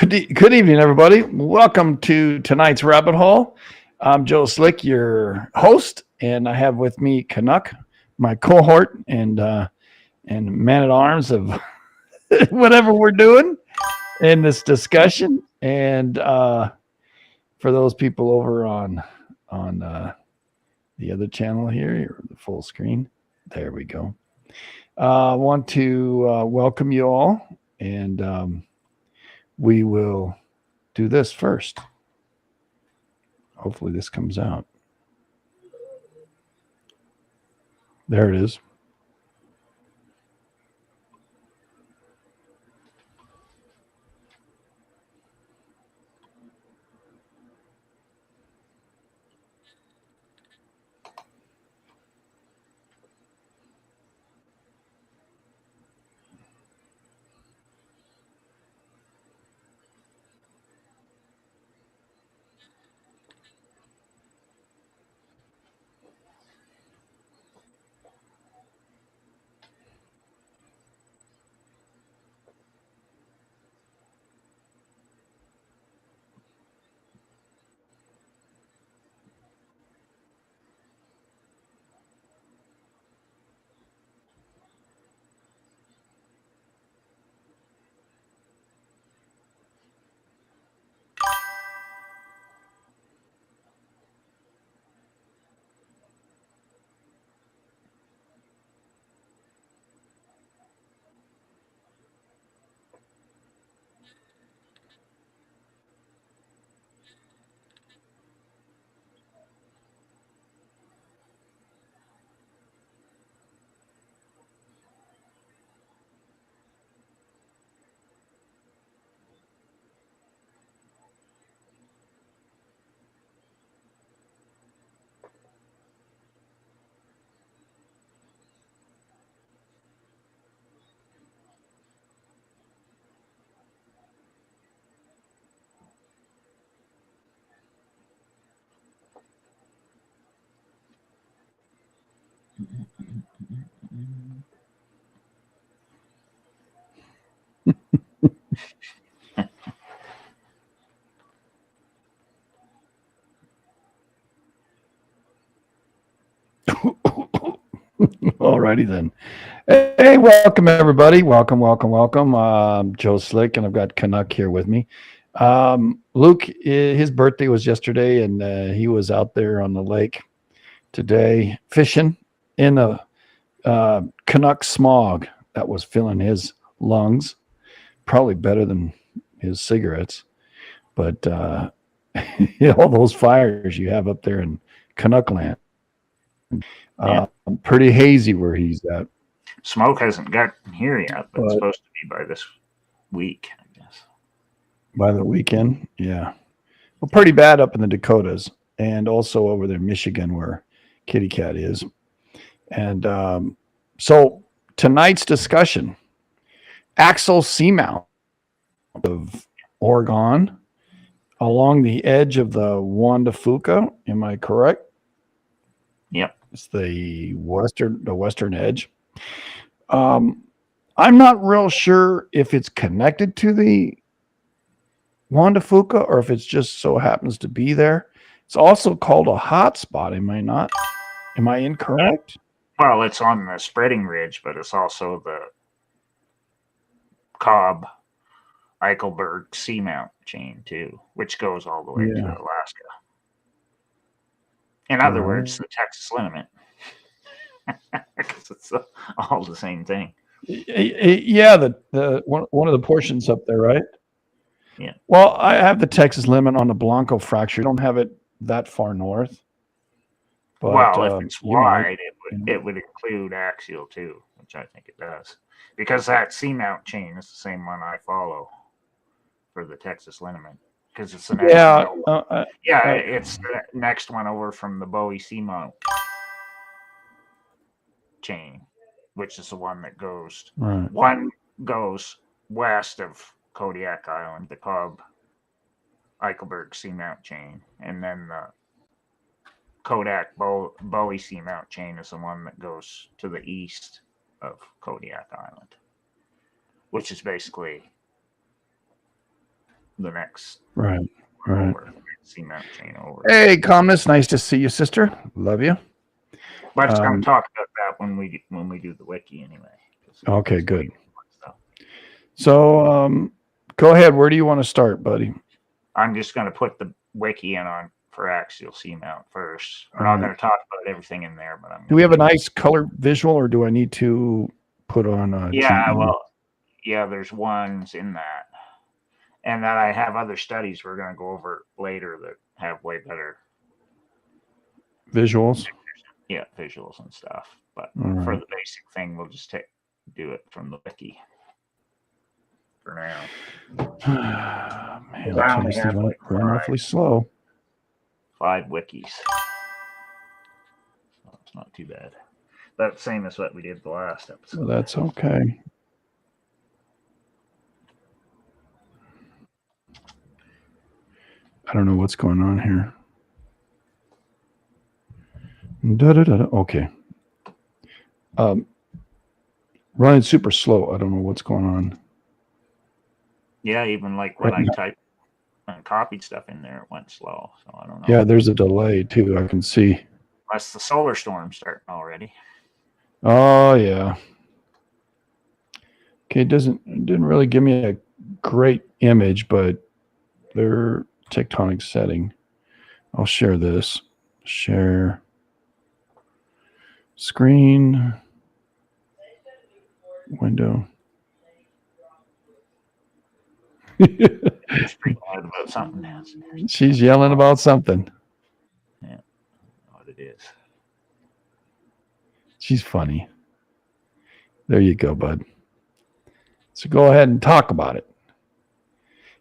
Good evening, everybody. Welcome to tonight's Rabbit Hole. I'm Joe Slick, your host, and I have with me Canuck, my cohort and man at arms of whatever we're doing in this discussion. And for those people over on the other channel here, the full screen, there we go. I want to welcome you all, and we will do this first. Hopefully this comes out. There it is. Alrighty then. Hey, welcome everybody. Welcome. Joe Slick, and I've got Canuck here with me. Luke, his birthday was yesterday, and he was out there on the lake today fishing in a Canuck smog that was filling his lungs. Probably better than his cigarettes, but all those fires you have up there in Canuck land. Yeah. Pretty hazy where he's at. Smoke hasn't gotten here yet, but it's supposed to be by this week, I guess. By the weekend, yeah. Well, pretty bad up in the Dakotas and also over there in Michigan where Kitty Cat is. And so tonight's discussion, Axial Seamount of Oregon along the edge of the Juan de Fuca. Am I correct? Yep. It's the western edge. I'm not real sure if it's connected to the Juan de Fuca or if it just so happens to be there. It's also called a hot spot. Am I incorrect? Well, it's on the spreading ridge, but it's also the Cobb Eichelberg Seamount chain too, which goes all the way to Alaska. In other words, the Texas liniment. Because it's all the same thing. Yeah, the one of the portions up there, right? Yeah. Well, I have the Texas limit on the Blanco fracture. I don't have it that far north. But, well, if it's wide, it would include axial too, which I think it does. Because that seamount chain is the same one I follow for the Texas liniment. Because it's the next one it's the next one over from the Bowie Seamount chain, which is the one that goes one goes west of Kodiak Island, the Cobb Eichelberg Seamount chain, and then the Kodak Bowie Seamount chain is the one that goes to the east of Kodiak Island, which is basically the next right. over, seamount chain over. Hey, Calmness, nice to see you, sister. Love you. But it's going to talk about that when we do the wiki anyway. Okay, good. So go ahead. Where do you want to start, buddy? I'm just going to put the wiki in on for Axial Seamount first. We're not going to talk about everything in there, but do we have a nice color visual, or do I need to put on? Yeah, there's ones in that, and that I have other studies we're going to go over later that have way better visuals. Yeah, visuals and stuff. But for the basic thing, we'll just do it from the wiki for now. Man, I only have like awfully slow. 5 wikis. So it's not too bad. That's same as what we did the last episode. Well, that's okay. I don't know what's going on here. Okay. Running super slow. I don't know what's going on. Yeah, even like when I typed and copied stuff in there, it went slow. So I don't know. Yeah, there's a delay too. I can see. That's the solar storm starting already. Oh yeah. Okay, it didn't really give me a great image, but they're tectonic setting. I'll share this. Share screen window. About something. She's yelling about something. Yeah, what it is. She's funny. There you go, bud. So go ahead and talk about it.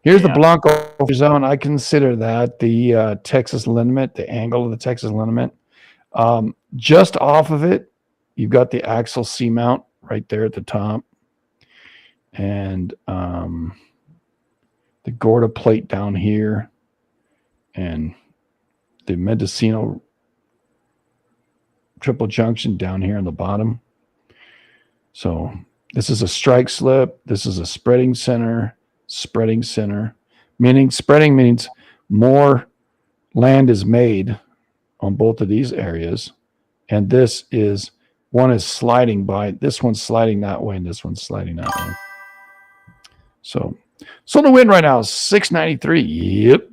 Here's the Blanco zone. I consider that the Texas liniment, the angle of the Texas liniment. Just off of it, you've got the axial seamount right there at the top. And the Gorda plate down here. And the Mendocino triple junction down here on the bottom. So this is a strike slip. This is a spreading center. Meaning spreading means more land is made on both of these areas. And this is, one is sliding by, this one's sliding that way, and this one's sliding that way. So the wind right now is 693. Yep.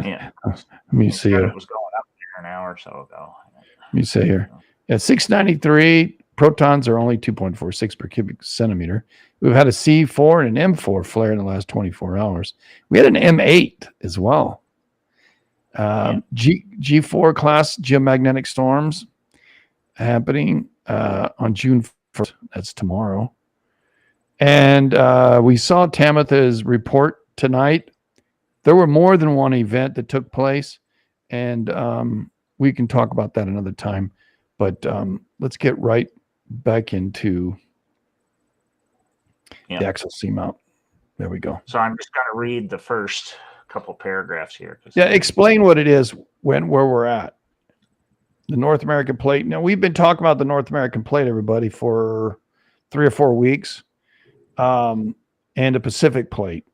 Yeah. Let me see here. It was going up there an hour or so ago. Let me see here. Yeah, 693. Protons are only 2.46 per cubic centimeter. We've had a C4 and an M4 flare in the last 24 hours. We had an M8 as well. G4 class geomagnetic storms happening on June 1st. That's tomorrow. And we saw Tamitha's report tonight. There were more than one event that took place, and we can talk about that another time. But let's get right back into the axial seamount. There we go. So I'm just going to read the first couple paragraphs here. Yeah, explain what it is where we're at. The North American plate. Now, we've been talking about the North American plate, everybody, for 3 or 4 weeks, and the Pacific plate,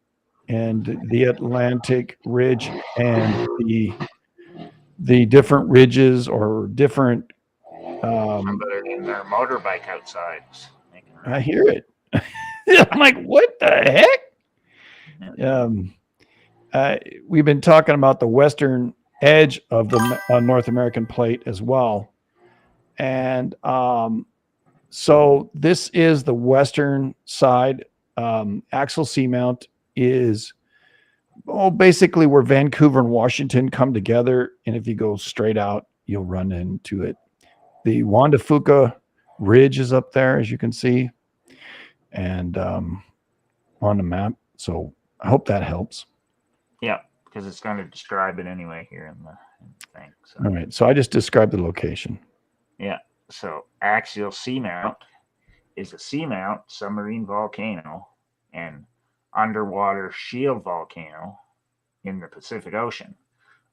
and the Atlantic ridge, and the different ridges or different. In their motorbike outside. I hear it. I'm like, what the heck? We've been talking about the western edge of the North American plate as well. And so this is the western side. Axial seamount is basically where Vancouver and Washington come together. And if you go straight out, you'll run into it. The Juan de Fuca ridge is up there, as you can see, and on the map. So I hope that helps. Yeah, because it's going to describe it anyway here in the thing. So. All right. So I just described the location. Yeah. So Axial Seamount is a seamount submarine volcano and underwater shield volcano in the Pacific Ocean,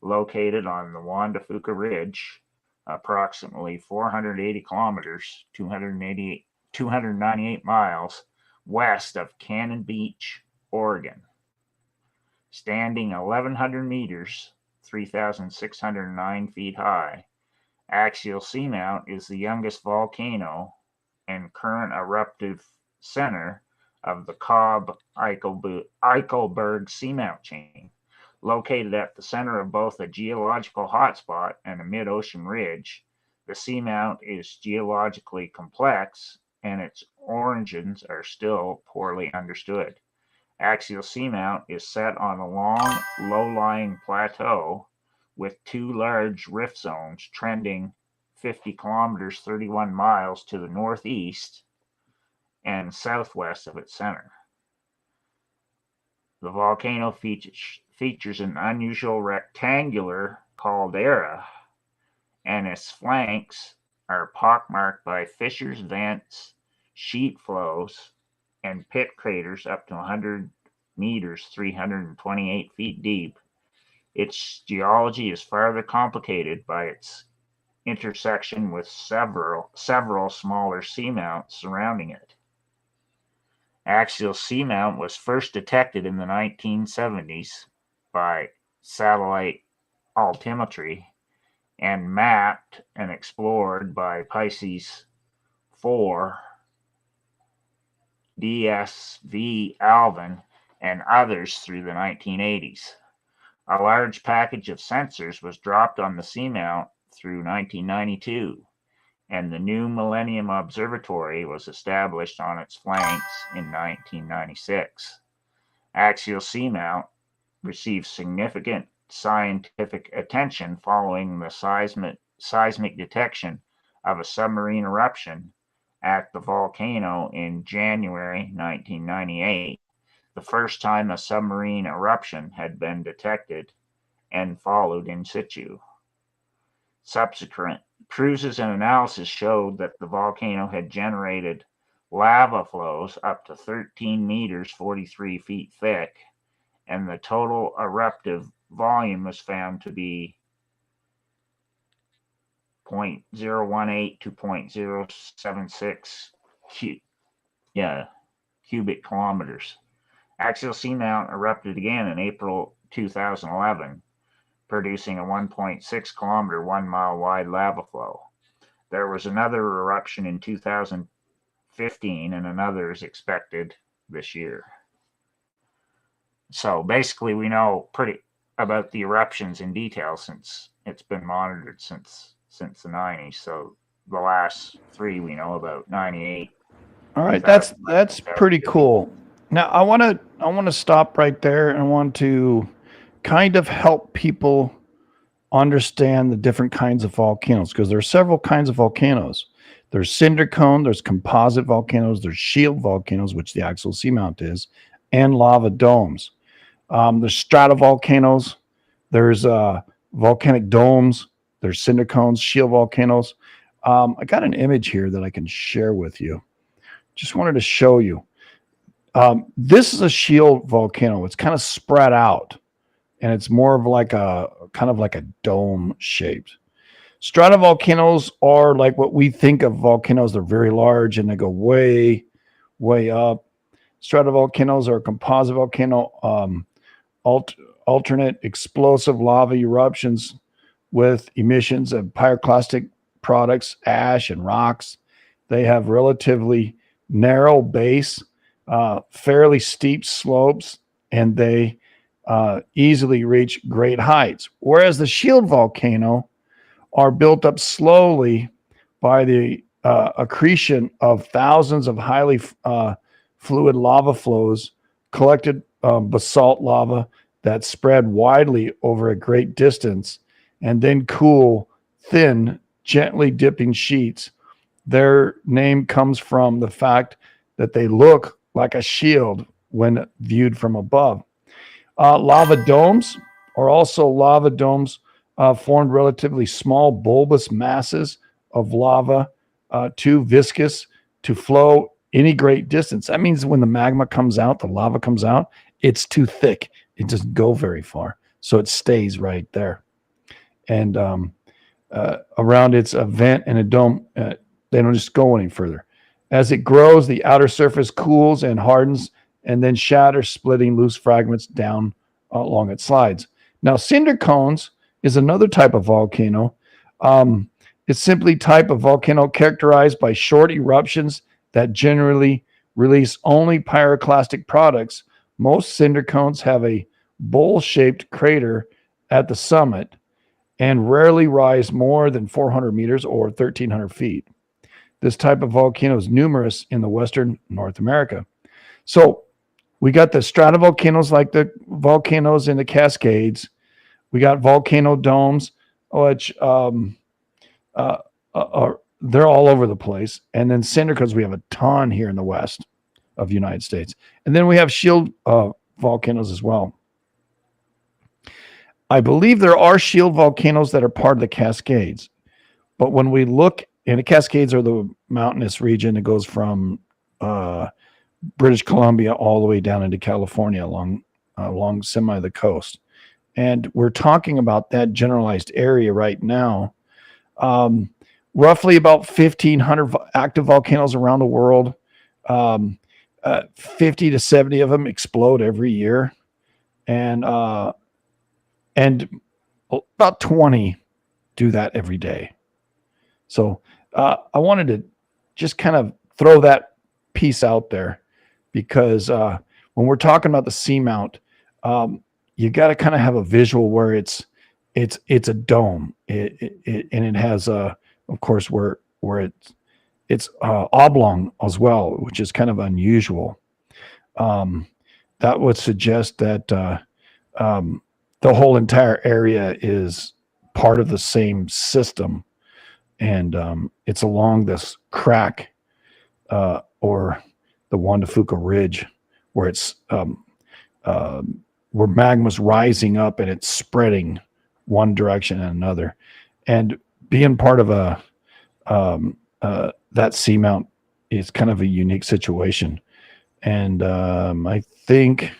located on the Juan de Fuca Ridge, approximately 480 kilometers, 298 miles west of Cannon Beach, Oregon. Standing 1,100 meters, 3,609 feet high, Axial Seamount is the youngest volcano and current eruptive center of the Cobb-Eichelberg Seamount chain. Located at the center of both a geological hotspot and a mid-ocean ridge, the seamount is geologically complex and its origins are still poorly understood. Axial Seamount is set on a long, low-lying plateau with two large rift zones trending 50 kilometers, 31 miles to the northeast and southwest of its center. The volcano features an unusual rectangular caldera, and its flanks are pockmarked by fissures, vents, sheet flows, and pit craters up to 100 meters, 328 feet deep. Its geology is further complicated by its intersection with several smaller seamounts surrounding it. Axial Seamount was first detected in the 1970s by satellite altimetry and mapped and explored by Pisces 4, DSV Alvin, and others through the 1980s. A large package of sensors was dropped on the seamount through 1992, and the new Millennium Observatory was established on its flanks in 1996. Axial Seamount received significant scientific attention following the seismic detection of a submarine eruption at the volcano in January 1998, the first time a submarine eruption had been detected and followed in situ. Subsequent cruises and analysis showed that the volcano had generated lava flows up to 13 meters, 43 feet thick, and the total eruptive volume was found to be 0.018 to 0.076 cubic kilometers. Axial Seamount erupted again in April 2011, producing a 1.6 kilometer, 1 mile wide lava flow. There was another eruption in 2015, and another is expected this year. So basically, we know pretty about the eruptions in detail since it's been monitored since the 90s. So the last three we know about: 98. All right, that's pretty cool. Now I want to stop right there, and I want to kind of help people understand the different kinds of volcanoes, because there are several kinds of volcanoes. There's cinder cone, there's composite volcanoes, there's shield volcanoes, which the Axial Seamount is, and lava domes. There's stratovolcanoes, there's volcanic domes, there's cinder cones, shield volcanoes. I got an image here that I can share with you. Just wanted to show you. This is a shield volcano. It's kind of spread out, and it's more of like a kind of like a dome shaped. Stratovolcanoes are like what we think of volcanoes. They're very large and they go way, way up. Stratovolcanoes are a composite volcano, alternate explosive lava eruptions with emissions of pyroclastic products, ash, and rocks. They have relatively narrow base, fairly steep slopes, and they easily reach great heights. Whereas the shield volcano are built up slowly by the accretion of thousands of highly fluid lava flows, collected basalt lava that spread widely over a great distance, and then cool, thin, gently dipping sheets. Their name comes from the fact that they look like a shield when viewed from above. Lava domes are also lava domes formed relatively small bulbous masses of lava, too viscous to flow any great distance. That means when the magma comes out, the lava comes out, it's too thick. It doesn't go very far. So it stays right there. And around its vent and a dome, they don't just go any further. As it grows, the outer surface cools and hardens and then shatters, splitting loose fragments down along its slides. Now, cinder cones is another type of volcano. It's simply type of volcano characterized by short eruptions that generally release only pyroclastic products. Most cinder cones have a bowl-shaped crater at the summit and rarely rise more than 400 meters or 1,300 feet. This type of volcano is numerous in the western North America. So we got the stratovolcanoes like the volcanoes in the Cascades. We got volcano domes, which they're all over the place. And then cinder cones, we have a ton here in the west of the United States. And then we have shield volcanoes as well. I believe there are shield volcanoes that are part of the Cascades. But when we look, and the Cascades are the mountainous region that goes from British Columbia all the way down into California along semi the coast. And we're talking about that generalized area right now. Roughly about 1,500 active volcanoes around the world. 50 to 70 of them explode every year. And about 20 do that every day. So I wanted to just kind of throw that piece out there because when we're talking about the seamount, you got to kind of have a visual where it's a dome, and it has of course where it's oblong as well, which is kind of unusual. That would suggest that the whole entire area is part of the same system, and it's along this crack or the Juan de Fuca Ridge, where it's where magma's rising up and it's spreading one direction and another. And being part of that seamount is kind of a unique situation. And I think,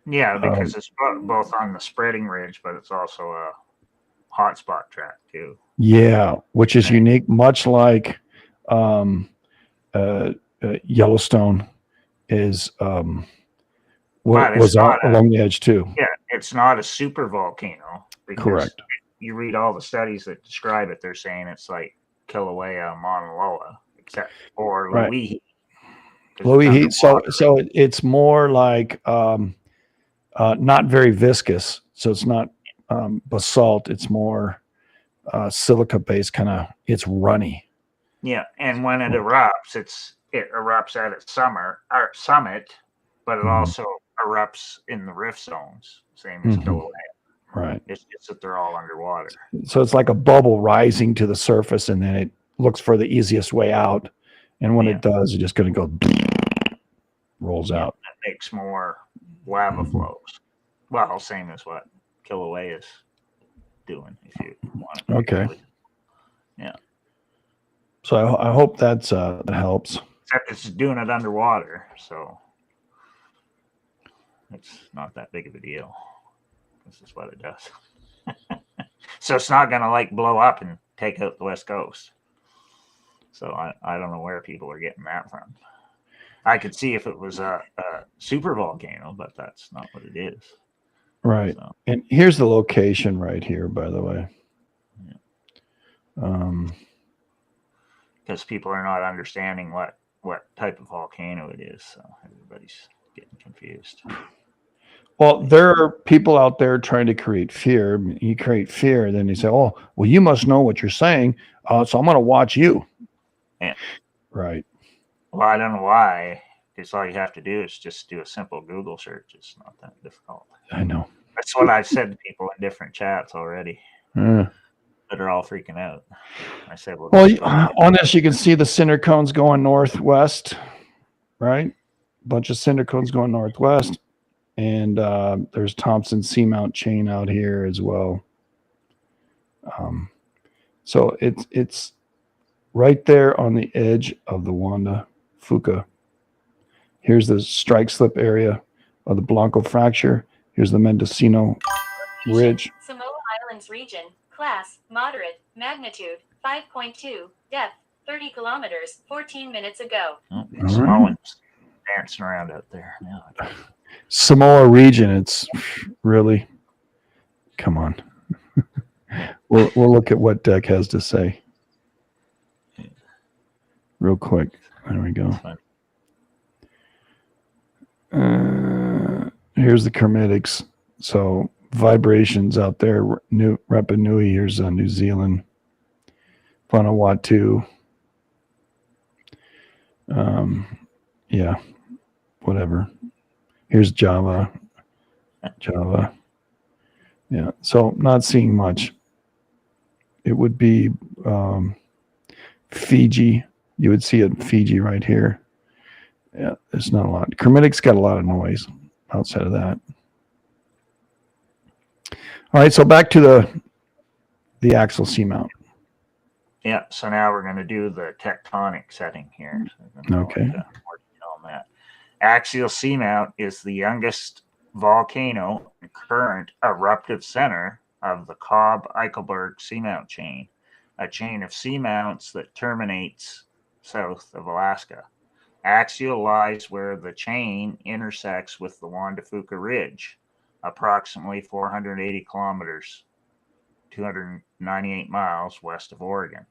because it's both on the spreading ridge, but it's also a hotspot track too. Yeah, which is unique, much like Yellowstone is was along the edge too. Yeah, it's not a super volcano. Correct. You read all the studies that describe it; they're saying it's like Kilauea, Mauna Loa, or Louis. Louis. So it's more like not very viscous. So it's not basalt. It's more silica based, kind of. It's runny. Yeah, and when it erupts, it erupts at its summit, but it also erupts in the rift zones, same as Kilauea. Right. It's just that they're all underwater. So it's like a bubble rising to the surface, and then it looks for the easiest way out. And when it does, it's just going to go rolls out. It makes more lava flows. Well, same as what Kilauea is doing, if you want to. Okay. Yeah. So I hope that helps. Except it's doing it underwater, so it's not that big of a deal. This is what it does. So it's not going to like blow up and take out the West Coast. So I don't know where people are getting that from. I could see if it was a super volcano, but that's not what it is. Right. So. And here's the location right here, by the way. Because people are not understanding what type of volcano it is. So everybody's getting confused. Well, there are people out there trying to create fear. You create fear, then they say, "Oh, well, you must know what you're saying, so I'm going to watch you." Yeah. Right. Well, I don't know why. Because all you have to do is just do a simple Google search. It's not that difficult. I know. That's what I've said to people in different chats already. That are all freaking out. I said, "Well, on this you can see the cinder cones going northwest, right? A bunch of cinder cones going northwest." And there's Thompson Seamount chain out here as well. So it's right there on the edge of the Juan de Fuca. Here's the strike slip area of the Blanco fracture. Here's the Mendocino Ridge. Samoa Islands region, class, moderate, magnitude, 5.2, depth, 30 kilometers, 14 minutes ago. Samoans dancing around out there now. Samoa region. It's really, come on. We'll look at what Deck has to say real quick. There we go. Here's the Kermitics. So vibrations out there. Rapa Nui. Here's New Zealand. Vanuatu. Yeah, whatever. Here's Java. Yeah, so not seeing much. It would be Fiji. You would see it in Fiji right here. Yeah, there's not a lot. Kermitic's got a lot of noise outside of that. All right, so back to the axial seamount. Yeah, so now we're going to do the tectonic setting here. So okay. On that. Axial seamount is the youngest volcano and current eruptive center of the Cobb-Eichelberg seamount chain, a chain of seamounts that terminates south of Alaska. Axial lies where the chain intersects with the Juan de Fuca Ridge, approximately 480 kilometers, 298 miles west of Oregon.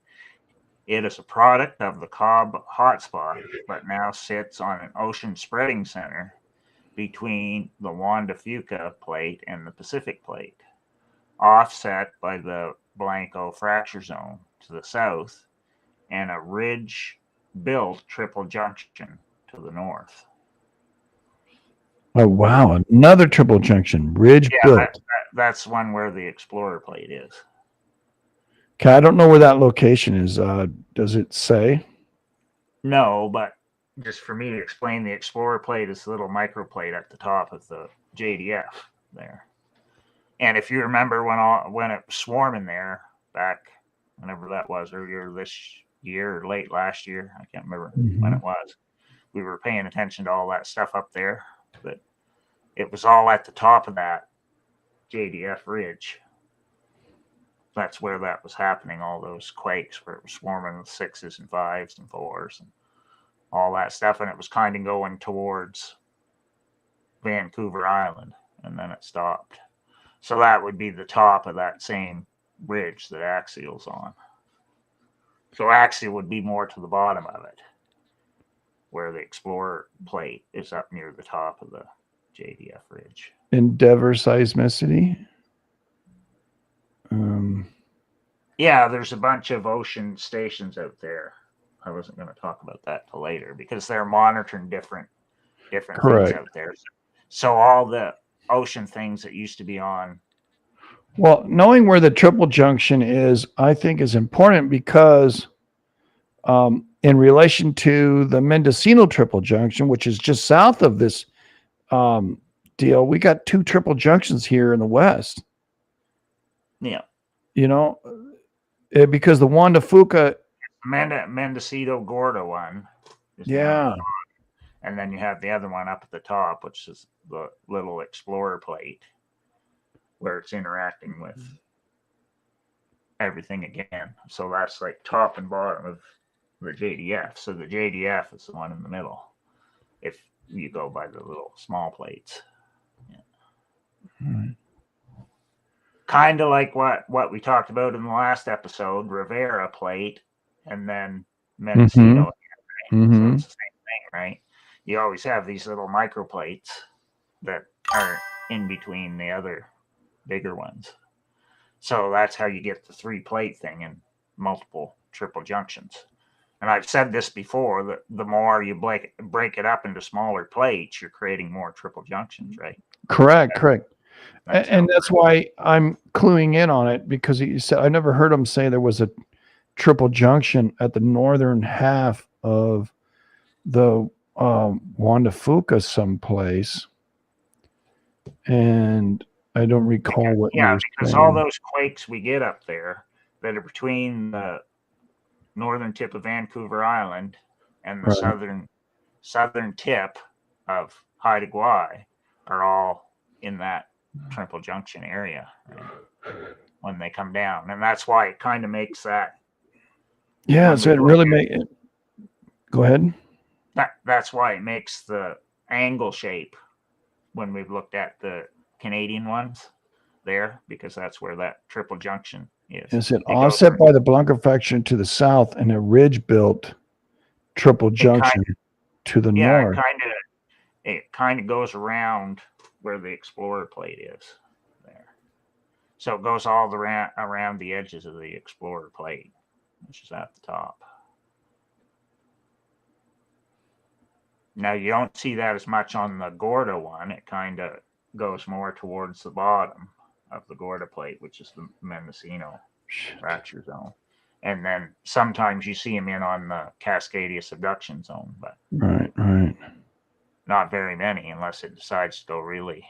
It is a product of the Cobb hotspot, but now sits on an ocean spreading center between the Juan de Fuca plate and the Pacific plate, offset by the Blanco fracture zone to the south and a ridge-built triple junction to the north. Oh, wow. Another triple junction, ridge built. That's one where the Explorer plate is. Okay, I don't know where that location is. Does it say? No, but just for me to explain, the Explorer plate is the little microplate at the top of the JDF there. And if you remember when it was swarming there back whenever that was, earlier this year or late last year, I can't remember when it was, we were paying attention to all that stuff up there. But it was all at the top of that JDF ridge. That's where that was happening, all those quakes where it was swarming with 6s and 5s and 4s and all that stuff. And it was kind of going towards Vancouver Island, and then it stopped. So that would be the top of that same ridge that Axial's on. So Axial would be more to the bottom of it, where the Explorer plate is up near the top of the JDF ridge. Endeavor seismicity? Yeah, there's a bunch of ocean stations out there. I wasn't going to talk about that till later because they're monitoring different things out there. So all the ocean things that used to be on. Well, knowing where the triple junction is, I think is important because in relation to the Mendocino triple junction, which is just south of this deal, we got 2 triple junctions here in the west. Yeah. You know, because the Juan de Fuca. Mendocino Gorda one. Yeah. And then you have the other one up at the top, which is the little Explorer plate, where it's interacting with everything again. So that's like top and bottom of the JDF. So the JDF is the one in the middle, if you go by the little small plates. Yeah. Kind of like what we talked about in the last episode, Rivera plate, and then Mendocino. Right? So it's the same thing, right? You always have these little microplates that are in between the other bigger ones. So that's how you get the 3-plate thing in multiple triple junctions. And I've said this before, that the more you break it up into smaller plates, you're creating more triple junctions, right? Correct. And that's why I'm cluing in on it, because he said, I never heard him say there was a triple junction at the northern half of the Juan de Fuca someplace. And I don't recall what. Yeah, because all those quakes we get up there that are between the northern tip of Vancouver Island and the southern tip of Haida Gwaii are all in that triple junction area, right, when they come down. And that's why it kind of makes that. Yeah, so it really makes it. Go ahead. That's why it makes the angle shape when we've looked at the Canadian ones there, because that's where that triple junction is. Is it offset by the Blanca Fracture to the south and a ridge built triple junction to the north? It kind of goes around where the Explorer plate is there. So it goes all around the edges of the Explorer plate, which is at the top. Now you don't see that as much on the Gorda one. It kind of goes more towards the bottom of the Gorda plate, which is the Mendocino fracture zone. And then sometimes you see them in on the Cascadia subduction zone, but right. Not very many unless it decides to go really,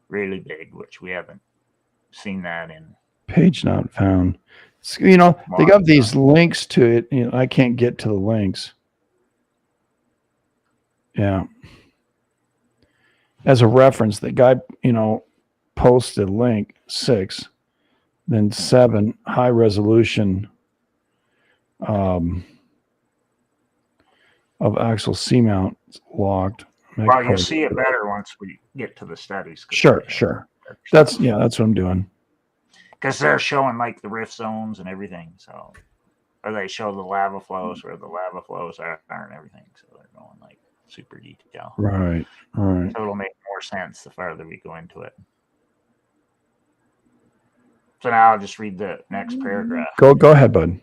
really big, which we haven't seen that in. Page not found. You know, they got these links to it. You know, I can't get to the links. Yeah. As a reference, the guy, you know, posted link 6, then 7 high resolution of axial seamount logged. Well, you'll see it better once we get to the studies. Sure. That's what I'm doing. Because they're showing like the rift zones and everything. So, or they show the lava flows where the lava flows are and everything. So they're going like super detail. Right. So it'll make more sense the farther we go into it. So now I'll just read the next paragraph. Go ahead, bud.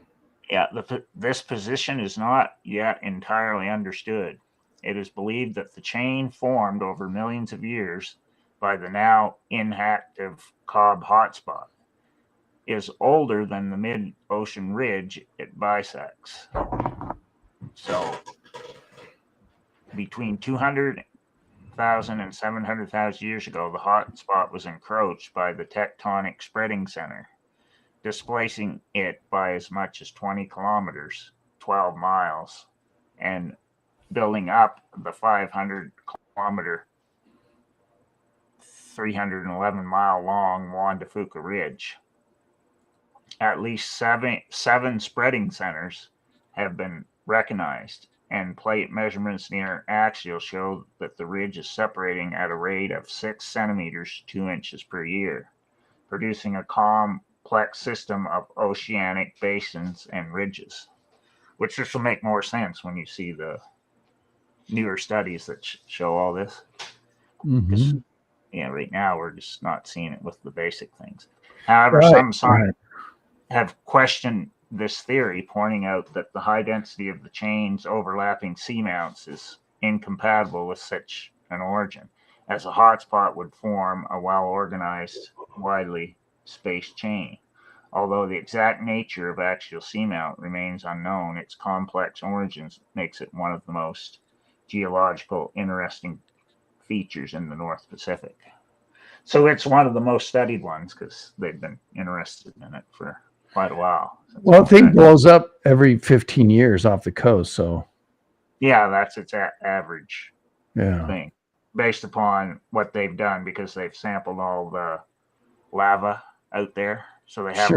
Yeah, this position is not yet entirely understood. It is believed that the chain formed over millions of years by the now inactive Cobb hotspot is older than the mid-ocean ridge it bisects. So between 200,000 and 700,000 years ago, the hotspot was encroached by the tectonic spreading center, displacing it by as much as 20 kilometers, 12 miles, and building up the 500 kilometer, 311 mile long Juan de Fuca Ridge. At least seven spreading centers have been recognized, and plate measurements near Axial show that the ridge is separating at a rate of 6 centimeters, 2 inches per year, producing a complex system of oceanic basins and ridges, which this will make more sense when you see the newer studies that show all this. Because right now we're just not seeing it with the basic things. However, some scientists have questioned this theory, pointing out that the high density of the chains overlapping seamounts is incompatible with such an origin, as a hotspot would form a well-organized, widely spaced chain. Although the exact nature of axial seamount remains unknown, its complex origins makes it one of the most geological interesting features in the North Pacific. So it's one of the most studied ones because they've been interested in it for quite a while. Well, the thing blows up every 15 years off the coast, so yeah, that's its average thing based upon what they've done, because they've sampled all the lava out there. So they have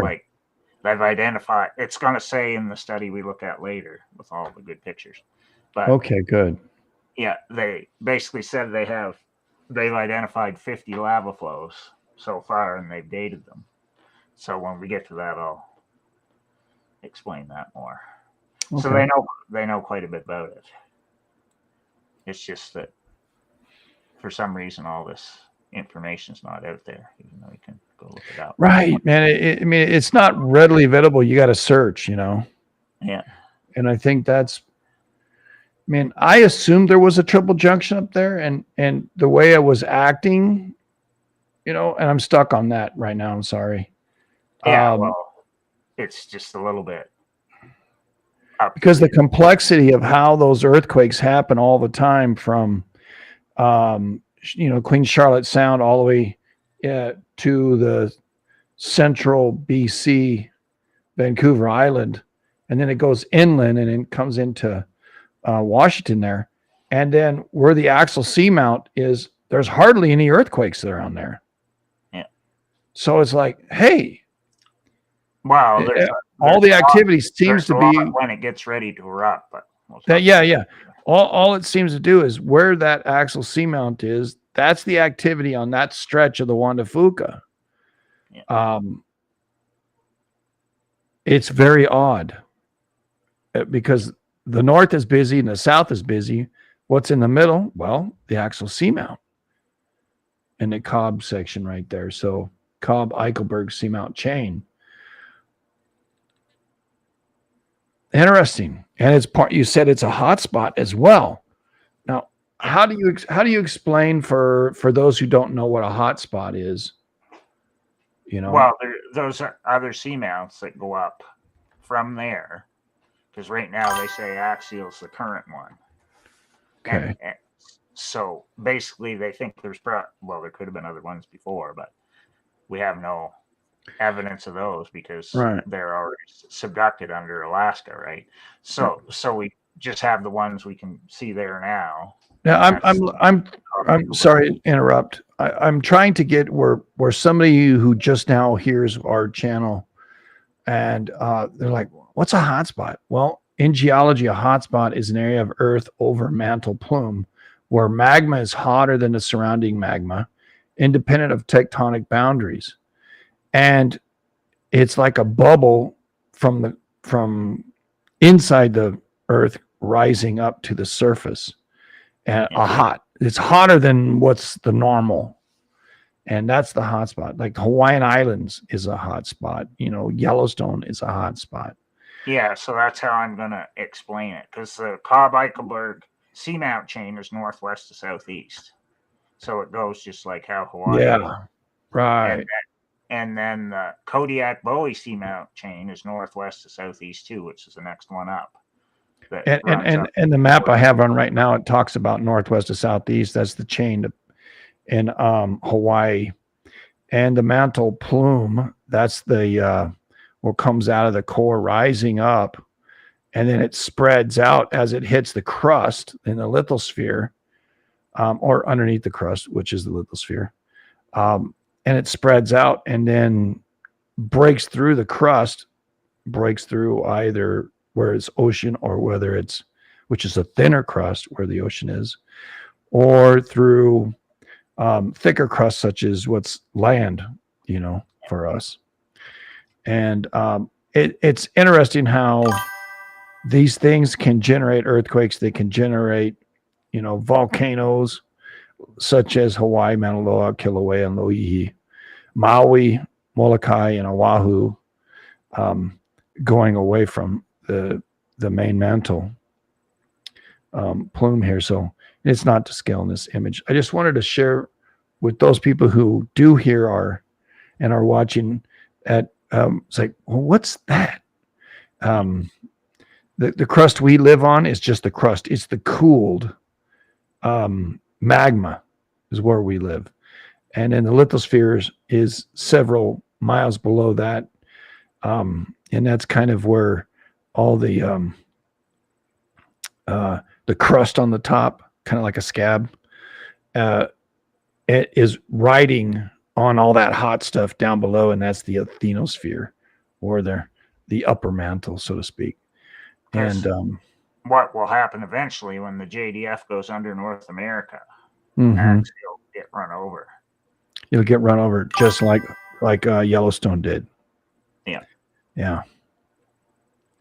they've identified, it's going to say in the study we look at later with all the good pictures. But okay, good. Yeah, they basically said they've identified 50 lava flows so far, and they've dated them. So when we get to that, I'll explain that more. Okay. So they know quite a bit about it. It's just that for some reason all this information is not out there, even though you can go look it up. Right, man. I mean, it's not readily available. You got to search, you know. Yeah. And I think that's. I mean, I assumed there was a triple junction up there, and the way I was acting, you know, and I'm stuck on that right now. I'm sorry. Yeah, well, it's just a little bit because the complexity of how those earthquakes happen all the time from, you know, Queen Charlotte Sound all the way to the central BC, Vancouver Island, and then it goes inland and it comes into Washington there, and then where the axial seamount is, there's hardly any earthquakes around there. Yeah. So it's like, hey, wow, all the activity seems to be when it gets ready to erupt. But that, yeah. All it seems to do is where that axial seamount is, that's the activity on that stretch of the Juan de Fuca. Yeah. It's very odd because the north is busy and the south is busy. What's in the middle? Well, the axial seamount in the Cobb section right there. So Cobb-Eichelberg seamount chain. Interesting. And it's part, you said it's a hot spot as well. Now, how do you explain for those who don't know what a hot spot is? Well, those are other seamounts that go up from there, because right now they say Axial's the current one. Okay. And so basically they think there could have been other ones before, but we have no evidence of those because they're already subducted under Alaska, right? So we just have the ones we can see there now. Now I'm sorry to interrupt. I'm trying to get where somebody who just now hears our channel and they're like, what's a hotspot? Well, in geology, a hotspot is an area of Earth over mantle plume where magma is hotter than the surrounding magma, independent of tectonic boundaries. And it's like a bubble from inside the Earth rising up to the surface. And it's hotter than what's the normal. And that's the hot spot. Like the Hawaiian Islands is a hot spot. Yellowstone is a hot spot. Yeah, so that's how I'm going to explain it. Because the Cobb-Eichelberg seamount chain is northwest to southeast. So it goes just like how Hawaii. Yeah, right. And then the Kodiak-Bowie seamount chain is northwest to southeast too, which is the next one up. And the map I have on right now, it talks about northwest to southeast. That's the chain in Hawaii. And the mantle plume, that's the what comes out of the core rising up, and then it spreads out as it hits the crust in the lithosphere, or underneath the crust, which is the lithosphere. And it spreads out and then breaks through the crust, breaks through either where it's ocean or which is a thinner crust where the ocean is, or through thicker crust such as what's land, for us. And it's interesting how these things can generate earthquakes. They can generate, volcanoes such as Hawaii, Mauna Loa, Kilauea, and Loihi, Maui, Molokai, and Oahu, going away from the main mantle plume here. So it's not to scale in this image. I just wanted to share with those people who do hear and are watching it's like, well, what's that? The crust we live on is just the crust. It's the cooled magma is where we live. And then the lithosphere is several miles below that. And that's kind of where all the crust on the top, kind of like a scab, it is riding on all that hot stuff down below, and that's the asthenosphere, or the upper mantle, so to speak. And what will happen eventually when the JDF goes under North America, mm-hmm. It'll get run over. It'll get run over just like Yellowstone did. Yeah.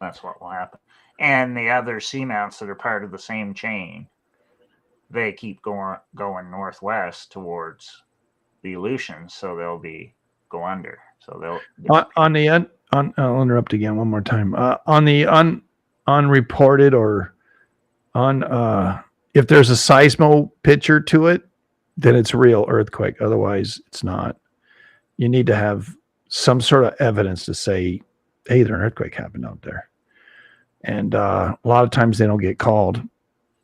That's what will happen. And the other seamounts that are part of the same chain, they keep going northwest towards the Aleutians, so they'll go under. So I'll interrupt again one more time. On the unreported or if there's a seismo picture to it, then it's real earthquake. Otherwise, it's not. You need to have some sort of evidence to say, hey, an earthquake happened out there. And a lot of times they don't get called.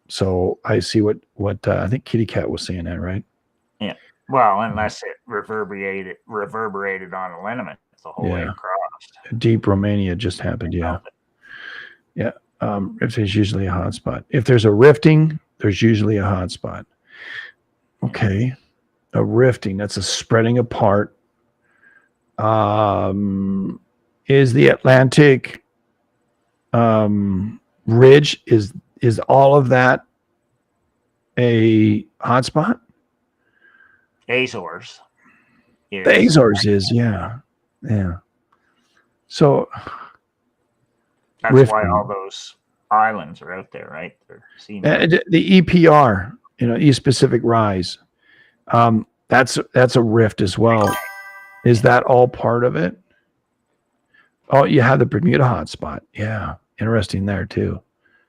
So I see what I think Kitty Cat was saying that, right? Yeah. Well, unless it reverberated on a liniment the whole way across. Deep Romania just happened. Yeah. Yeah. Rift is usually a hot spot. If there's a rifting, there's usually a hot spot. Okay. A rifting, that's a spreading apart. Is the Atlantic ridge, is all of that a hot spot? Azores. The Azores is, yeah. So that's why all those islands are out there, right? The EPR, East Pacific Rise, that's a rift as well. Is that all part of it? Oh, you have the Bermuda hotspot. Yeah, interesting there too.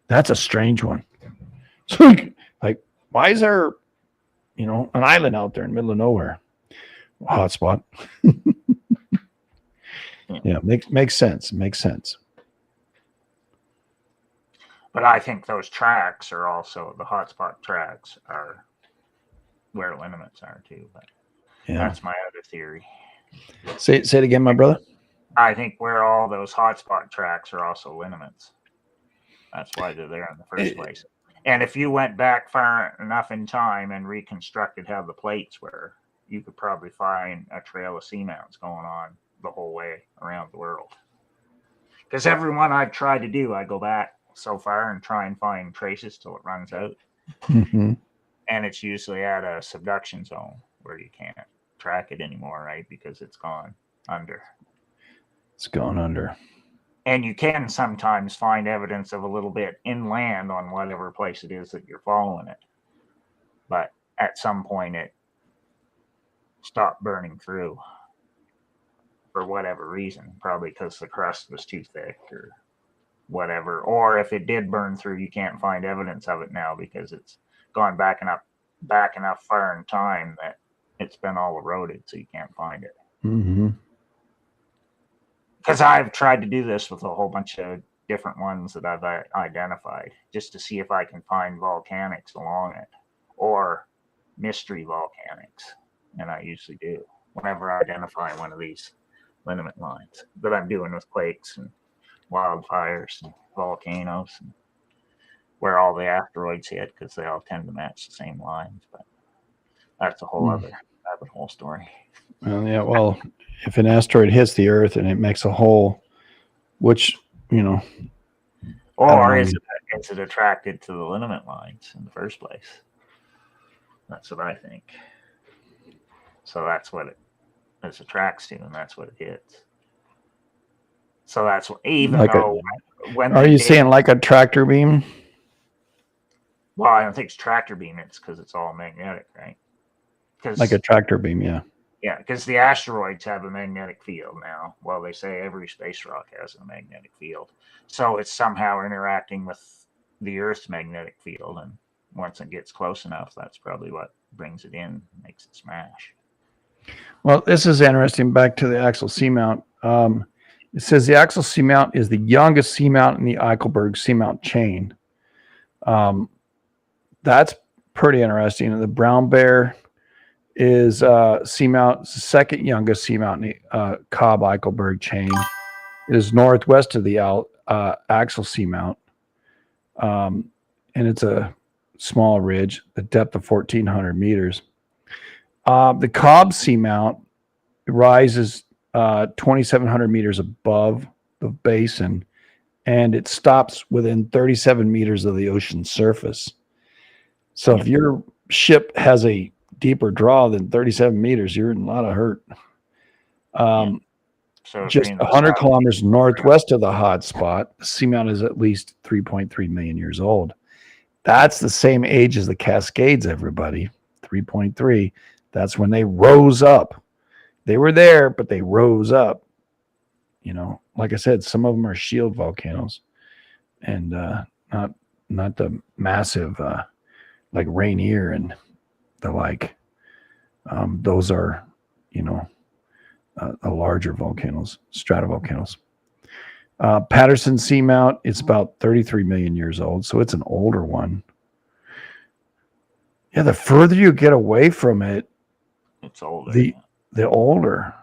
That's a strange one. So, like, why is there, an island out there in the middle of nowhere? Hotspot. Yeah, makes sense. Makes sense. But I think those tracks are also the hotspot tracks are where liniments are too. But that's my other theory. Say it again, my brother. I think where all those hotspot tracks are also liniments. That's why they're there in the first place. And if you went back far enough in time and reconstructed how the plates were, you could probably find a trail of seamounts going on the whole way around the world. Because every one I've tried to do, I go back so far and try and find traces till it runs out. Mm-hmm. And it's usually at a subduction zone where you can't track it anymore, right? Because it's gone under. It's gone under. And you can sometimes find evidence of a little bit inland on whatever place it is that you're following it. But at some point it stopped burning through for whatever reason, probably because the crust was too thick or whatever. Or if it did burn through, you can't find evidence of it now because it's gone back enough far in time that it's been all eroded, so you can't find it. Mm-hmm. Because I've tried to do this with a whole bunch of different ones that I've identified just to see if I can find volcanics along it or mystery volcanics. And I usually do whenever I identify one of these liniment lines that I'm doing with quakes and wildfires and volcanoes and where all the asteroids hit, because they all tend to match the same lines. But that's a whole other rabbit hole story. Well, if an asteroid hits the Earth and it makes a hole, which, or is it attracted to the liniment lines in the first place? That's what I think. So that's what it attracts to, and that's what it hits. So that's what, even like though when are you saying like a tractor beam? Well, I don't think it's tractor beam. It's because it's all magnetic, right? Like a tractor beam, yeah. Yeah, because the asteroids have a magnetic field now. Well, they say every space rock has a magnetic field. So it's somehow interacting with the Earth's magnetic field. And once it gets close enough, that's probably what brings it in, makes it smash. Well, this is interesting. Back to the axial seamount. It says the axial seamount is the youngest seamount in the Eichelberg seamount chain. That's pretty interesting. The Brown Bear is seamount, the second youngest seamount in the Cobb-Eichelberg chain. It is northwest of the axial seamount, and it's a small ridge, the depth of 1,400 meters. The Cobb seamount rises 2,700 meters above the basin, and it stops within 37 meters of the ocean surface. So if your ship has a deeper draw than 37 meters, you're in a lot of hurt. So just 100 kilometers northwest of the hot spot, the seamount is at least 3.3 million years old. That's the same age as the Cascades, everybody. 3.3. That's when they rose up. They were there, but they rose up. Like I said, some of them are shield volcanoes, and not the massive like Rainier and the like. Those are, the larger volcanoes, stratovolcanoes. Patterson Seamount, it's about 33 million years old, so it's an older one. Yeah, the further you get away from it, it's older. The older.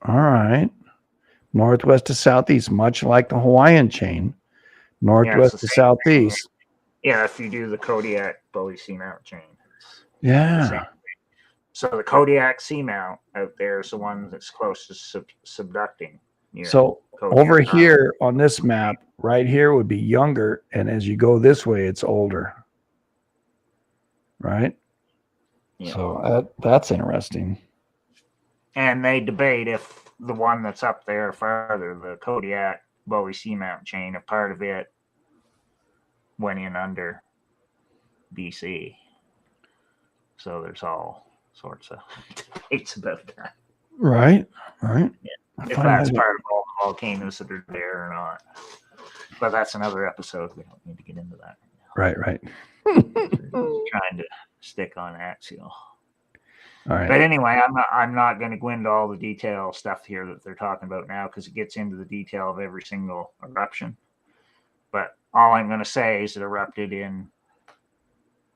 All right. Northwest to southeast, much like the Hawaiian chain. Northwest to southeast. Yeah, if you do the Kodiak Bowie Seamount chain. Yeah. So the Kodiak Seamount out there is the one that's closest to subducting. So Kodiak over here on this map, right here would be younger, and as you go this way, it's older. Right? So that's interesting. And they debate if the one that's up there farther, the Kodiak Bowie Seamount chain, a part of it went in under BC. So there's all sorts of debates about that. Right. Yeah. If that's part of all the volcanoes that are there or not. But that's another episode. We don't need to get into that right now. Right. Trying to stick on Axial. All right. But anyway, I'm not going to go into all the detail stuff here that they're talking about now because it gets into the detail of every single eruption. But all I'm going to say is it erupted in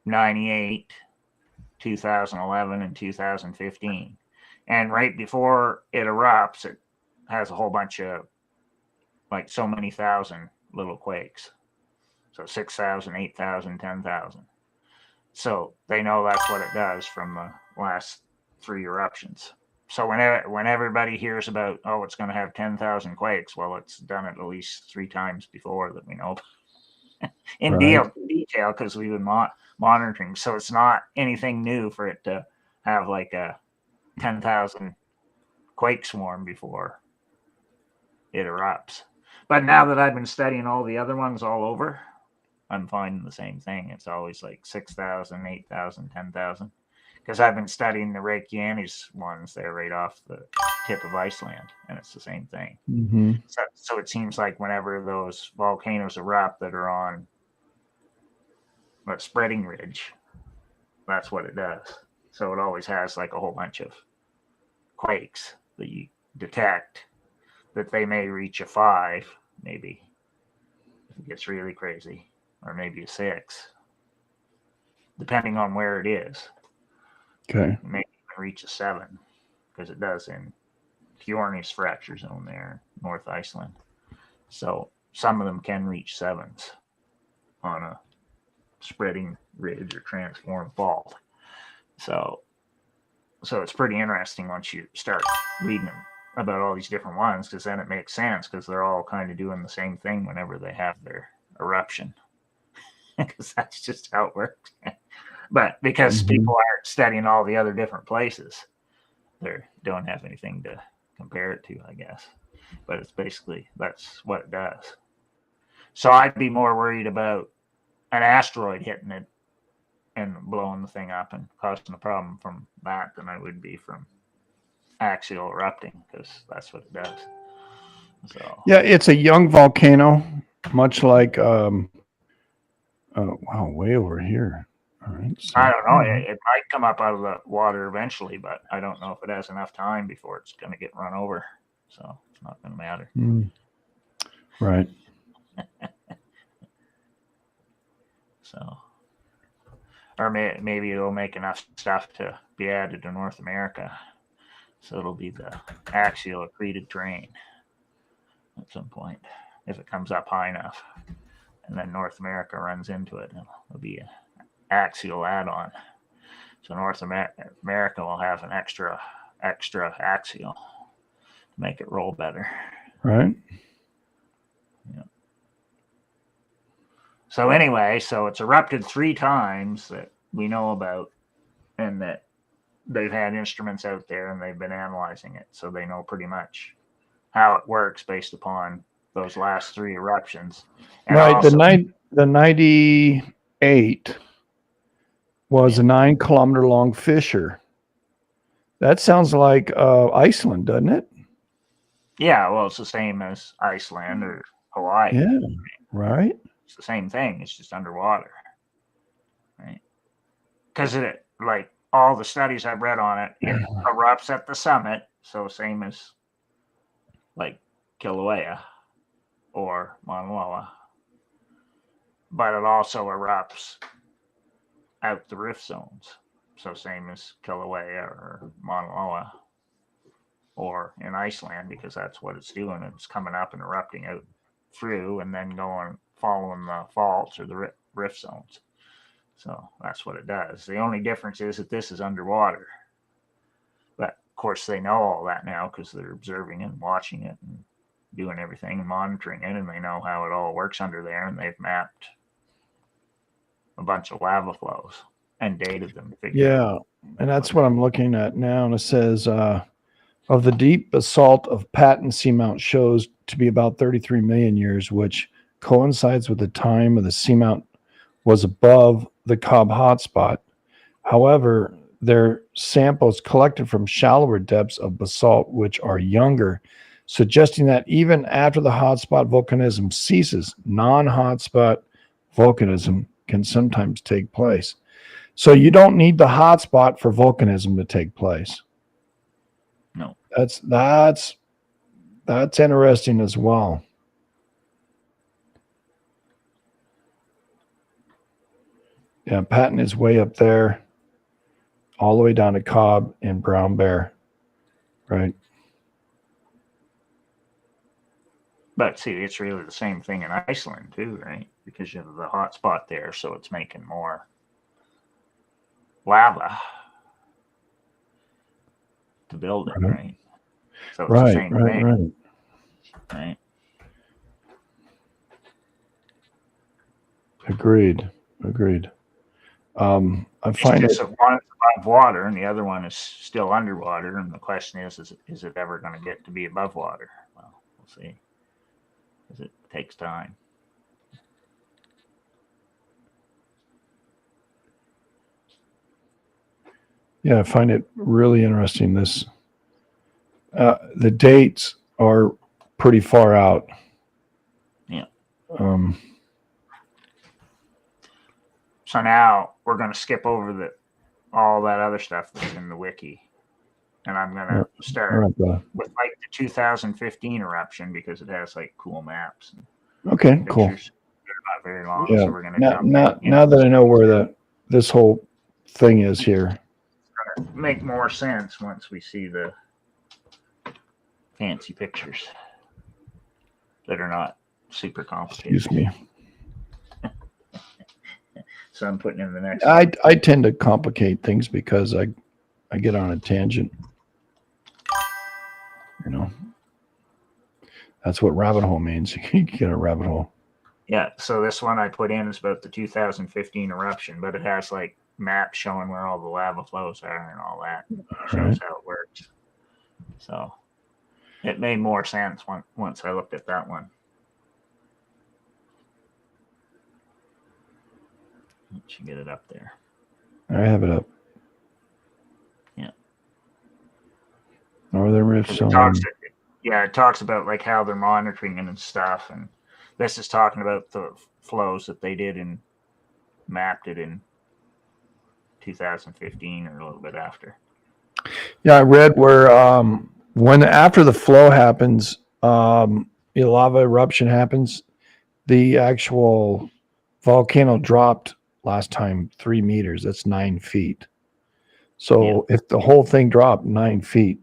98, 2011, and 2015. And right before it erupts, it has a whole bunch of like so many thousand little quakes. So 6,000, 8,000, 10,000. So they know that's what it does from the last 3 eruptions. So when everybody hears about, oh, it's going to have 10,000 quakes, well, it's done it at least 3 times before that we know in detail because we've been monitoring. So it's not anything new for it to have like a 10,000 quake swarm before it erupts. But now that I've been studying all the other ones all over, I'm finding the same thing. It's always like 6,000, 8,000, 10,000. Because I've been studying the Reykjanes ones there right off the tip of Iceland, and it's the same thing. Mm-hmm. So it seems like whenever those volcanoes erupt that are on a spreading ridge, that's what it does. So it always has like a whole bunch of quakes that you detect that they may reach a 5, maybe, if it gets really crazy, or maybe a 6, depending on where it is. Okay. It may even reach a 7, because it does in Fjornis fracture zone there, North Iceland. So some of them can reach 7s on a spreading ridge or transform fault. So it's pretty interesting once you start reading about all these different ones, because then it makes sense because they're all kind of doing the same thing whenever they have their eruption, because that's just how it works. But because people aren't studying all the other different places, they don't have anything to compare it to, I guess. But it's basically, that's what it does. So I'd be more worried about an asteroid hitting it and blowing the thing up and causing a problem from that than I would be from axial erupting, because that's what it does. So yeah, it's a young volcano, much like wow, way over here. All right. So, I don't know. It might come up out of the water eventually, but I don't know if it has enough time before it's going to get run over. So it's not going to matter. Right. So, or maybe it'll make enough stuff to be added to North America. So it'll be the axial accreted terrain at some point if it comes up high enough. And then North America runs into it. It'll be an axial add-on. So North America will have an extra axial to make it roll better. Right. Yeah. So anyway, so it's erupted 3 times that we know about, and that they've had instruments out there and they've been analyzing it. So they know pretty much how it works based upon those last 3 eruptions. And right. Also, the 98 was a 9-kilometer long fissure. That sounds like Iceland, doesn't it? Yeah, well, it's the same as Iceland or Hawaii. Yeah, right. It's the same thing. It's just underwater, right? Because it, like all the studies I've read on it, it erupts at the summit, so same as like Kilauea or Mauna Loa, but it also erupts out the rift zones, so same as Kilauea or Mauna Loa or in Iceland, because that's what it's doing. It's coming up and erupting out through and then going following the faults or the rift zones. So that's what it does. The only difference is that this is underwater. But of course, they know all that now because they're observing it and watching it and doing everything and monitoring it, and they know how it all works under there, and they've mapped a bunch of lava flows and dated them. Yeah. And that's what I'm looking at now. And it says, of the deep basalt of Patton Seamount shows to be about 33 million years, which coincides with the time of the seamount was above the Cobb hotspot. However, their samples collected from shallower depths of basalt, which are younger, suggesting that even after the hotspot volcanism ceases, non-hotspot volcanism can sometimes take place. So you don't need the hotspot for volcanism to take place. No. That's interesting as well. Yeah, Patton is way up there, all the way down to Cobb and Brown Bear, right? But see, it's really the same thing in Iceland too, right? Because you have the hot spot there, so it's making more lava to build it, right? So it's the same thing, right? Agreed. I find it's just one above water and the other one is still underwater, and the question is it ever going to get to be above water? Well, we'll see, because it takes time. Yeah, I find it really interesting. This the dates are pretty far out. Yeah. So now we're going to skip over all that other stuff that's in the wiki, and I'm going to start with like the 2015 eruption because it has like cool maps. Okay, cool. They're not very long, yeah. So we're going to now that I know where this whole thing is here, it's going to make more sense once we see the fancy pictures that are not super complicated. Excuse me. So I'm putting in the next. I tend to complicate things because I get on a tangent. You know, that's what rabbit hole means. You get a rabbit hole. Yeah. So this one I put in is about the 2015 eruption, but it has like maps showing where all the lava flows are and all that. It shows how it works. So it made more sense once I looked at that one. Let you get it up there. I have it up. Yeah. Northern Rift. It talks about like how they're monitoring it and stuff, and this is talking about the flows that they did and mapped it in 2015 or a little bit after. Yeah, I read where after the flow happens, the lava eruption happens, the actual volcano dropped last time 3 meters. That's 9 feet. So if the whole thing dropped 9 feet,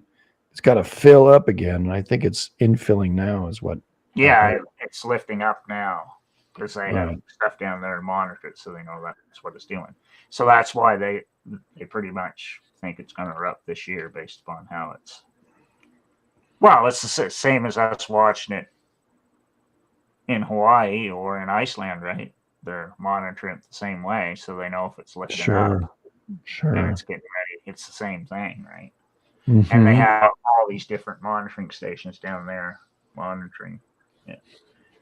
it's got to fill up again. And I think it's infilling now is what. Yeah, it's lifting up now because they have stuff down there to monitor it, so they know that's what it's doing. So that's why they pretty much think it's going to erupt this year based upon how it's. Well, it's the same as us watching it in Hawaii or in Iceland, right? They're monitoring it the same way, so they know if it's lifting up. Sure. And it's getting ready. It's the same thing, right? Mm-hmm. And they have all these different monitoring stations down there monitoring it.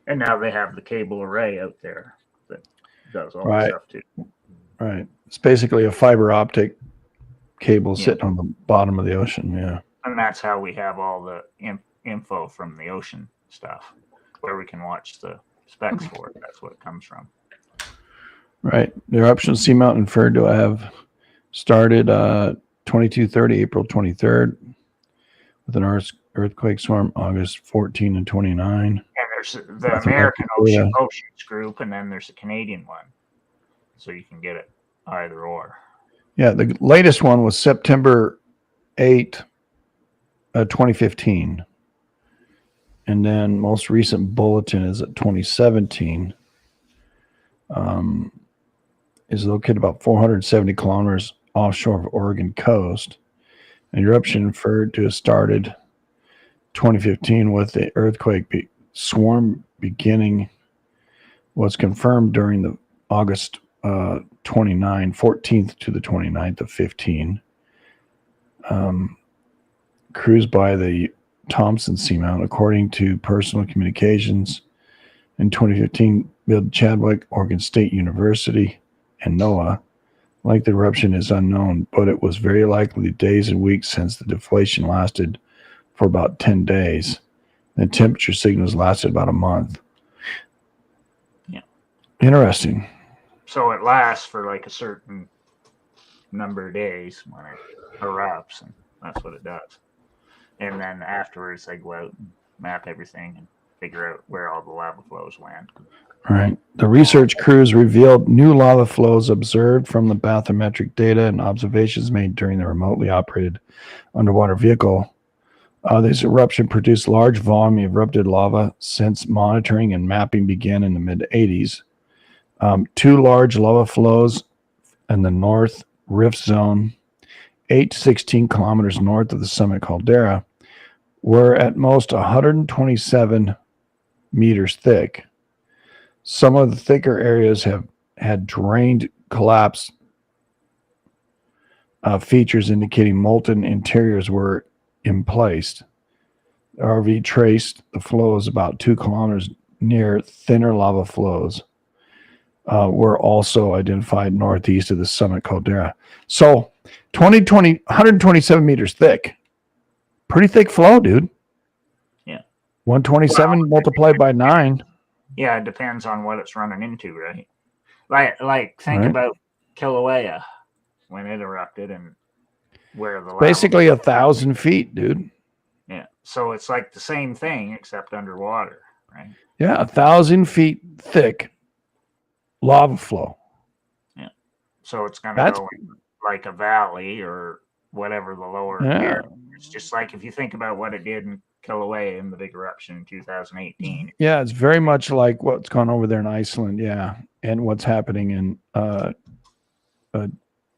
And now they have the cable array out there that does all the stuff too. Right. It's basically a fiber optic cable sitting on the bottom of the ocean. Yeah. And that's how we have all the info from the ocean stuff, where we can watch the specs for it. That's what it comes from. Right. The eruption seamount inferred to have started 2230, April 23rd, with an earthquake swarm August 14 and 29. And there's the American Oceans group, and then there's a Canadian one. So you can get it either or. Yeah, the latest one was September 8, 2015. And then most recent bulletin is at 2017. Is located about 470 kilometers offshore of Oregon coast. An eruption inferred to have started 2015 with the earthquake swarm beginning was confirmed during the August 14th to the 29th of 15. cruise by the Thompson Seamount, according to Personal Communications. In 2015, Bill Chadwick, Oregon State University, and NOAA, like the eruption is unknown, but it was very likely days and weeks since the deflation lasted for about 10 days. The temperature signals lasted about a month. Yeah. Interesting. So it lasts for like a certain number of days when it erupts, and that's what it does. And then afterwards, they go out and map everything and figure out where all the lava flows went. Right. The research crews revealed new lava flows observed from the bathymetric data and observations made during the remotely operated underwater vehicle. This eruption produced large volume of erupted lava since monitoring and mapping began in the mid-'80s. 2 large lava flows in the North Rift Zone, 8 to 16 kilometers north of the summit caldera, were at most 127 meters thick. Some of the thicker areas have had drained collapse features indicating molten interiors were in place. The RV traced the flows about 2 kilometers near thinner lava flows were also identified northeast of the summit caldera. So 127 meters thick. Pretty thick flow, dude. Yeah. 127 multiplied by 9. Yeah, it depends on what it's running into, right? Like think about Kilauea when it erupted and where the lava basically 1,000 feet, dude. Yeah. So it's like the same thing except underwater, right? Yeah, 1,000 feet thick lava flow. Yeah. So it's gonna go in like a valley or whatever the lower area. It's just like if you think about what it did in Kilauea in the big eruption in 2018. Yeah, it's very much like what's gone over there in Iceland, yeah, and what's happening in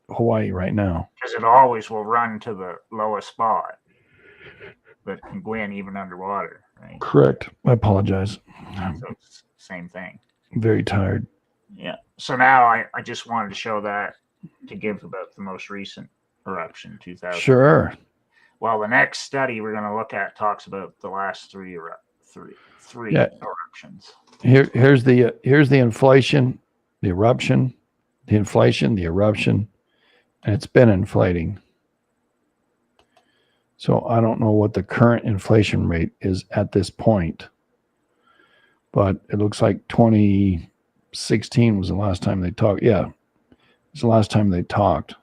Hawaii right now. Because it always will run to the lowest spot, but it can go in even underwater, right? Correct. I apologize. So it's the same thing. I'm very tired. Yeah. So now I just wanted to show that to give about the most recent eruption, 2000. Sure. Well, the next study we're going to look at talks about the last three eruptions. Here's the inflation, the eruption, the inflation, the eruption, and it's been inflating. So I don't know what the current inflation rate is at this point, but it looks like 2016 was the last time they talked. Yeah, it's the last time they talked.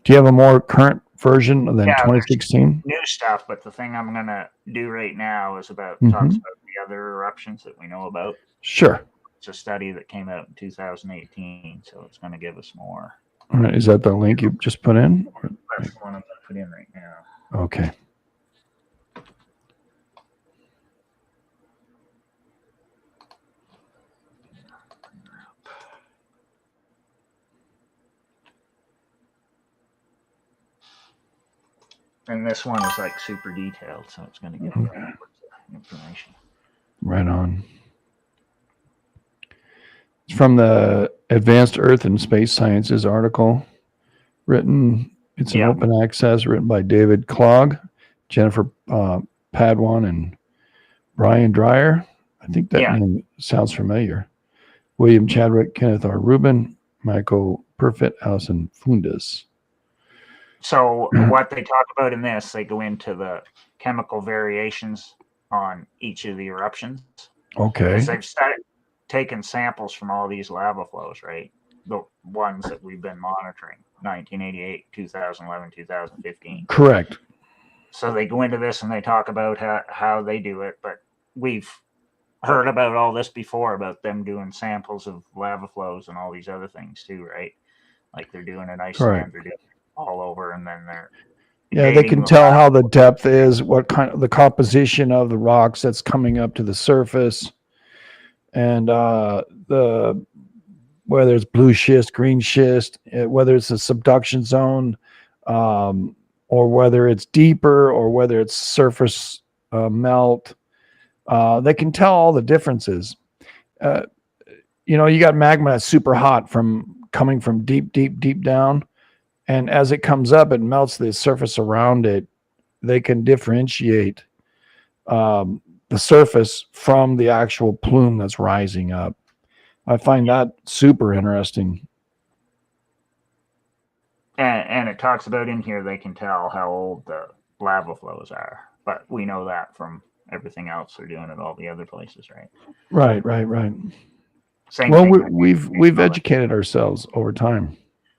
Do you have a more current version than 2016? New stuff, but the thing I'm going to do right now is talks about the other eruptions that we know about. Sure. It's a study that came out in 2018, so it's going to give us more. All right. Is that the link you just put in? That's the one I'm going to put in right now. Okay. And this one is like super detailed, so it's going to give information. Right on. It's from the Advanced Earth and Space Sciences article written. It's an open access written by David Clogg, Jennifer Padwan, and Brian Dreyer. I think that name sounds familiar. William Chadwick, Kenneth R. Rubin, Michael Perfit, Allison Fundas. So what they talk about in this, they go into the chemical variations on each of the eruptions. Okay. Because they've started taking samples from all these lava flows, right? The ones that we've been monitoring, 1988, 2011, 2015. Correct. So they go into this and they talk about how they do it, but we've heard about all this before about them doing samples of lava flows and all these other things too, right? Like they're doing in Iceland, they're doing all over, and then they're they can tell how the depth is, what kind of the composition of the rocks that's coming up to the surface, and the whether it's blue schist, green schist, whether it's a subduction zone, or whether it's deeper, or whether it's surface melt. They can tell all the differences. You got magma that's super hot coming from deep down. And as it comes up, it melts the surface around it. They can differentiate the surface from the actual plume that's rising up. I find that super interesting. And it talks about in here they can tell how old the lava flows are, but we know that from everything else they're doing at all the other places, right? Right. Same Well, thing. we've educated ourselves over time.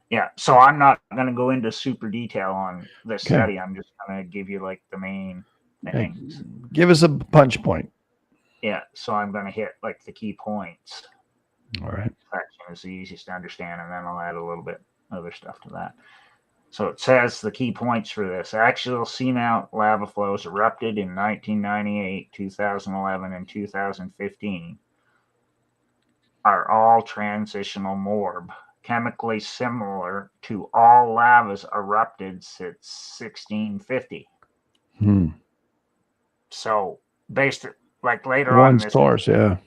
Yeah, so I'm not going to go into super detail on this Okay. study. I'm just going to give you like the main Hey, things. give us a punch point. Yeah, so I'm going to hit like the key points. All right. Section is the easiest to understand, and then I'll add a little bit other stuff to that. So it says the key points for this: axial seamount lava flows erupted in 1998, 2011, and 2015 are all transitional morb, chemically similar to all lavas erupted since 1650. So based like later on One this source, yeah.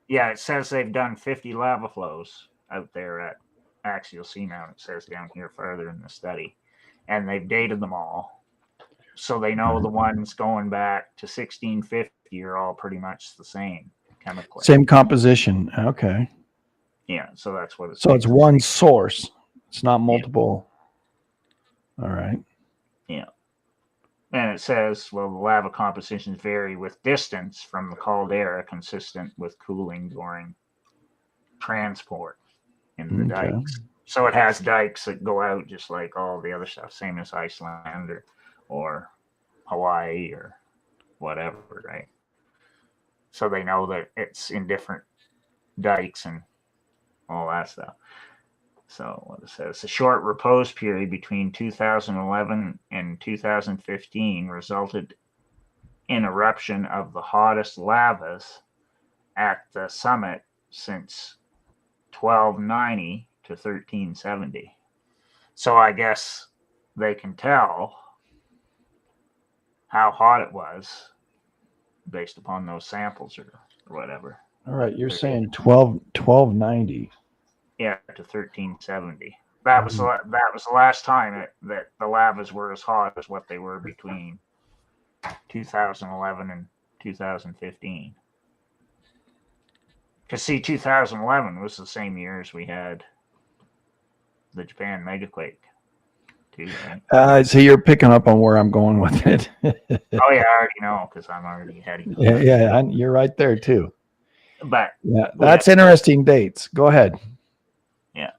Yeah, it says they've done 50 lava flows out there at Axial Seamount. It says down here further in the study. And they've dated them all. So they know the ones going back to 1650 are all pretty much the same chemically. Same composition. Okay. Yeah, so that's what it's. So it's one source. It's not multiple. Yeah. All right. Yeah. And it says, well, the lava compositions vary with distance from the caldera, consistent with cooling during transport in the dikes. So it has dikes that go out just like all the other stuff, same as Iceland or Hawaii or whatever, right? So they know that it's in different dikes and all that stuff. So what it says, the short repose period between 2011 and 2015 resulted in eruption of the hottest lavas at the summit since 1290 to 1370. So I guess they can tell how hot it was based upon those samples or whatever. All right, you're saying 1290. Yeah, to 1370. That was the last time that the lavas were as hot as what they were between 2011 and 2015. Because see, 2011 was the same year as we had the Japan megaquake, too, right? So you're picking up on where I'm going with it. Oh yeah, I already know because I'm already heading. Yeah, you're right there too. But yeah, that's interesting dates. Go ahead. Yeah.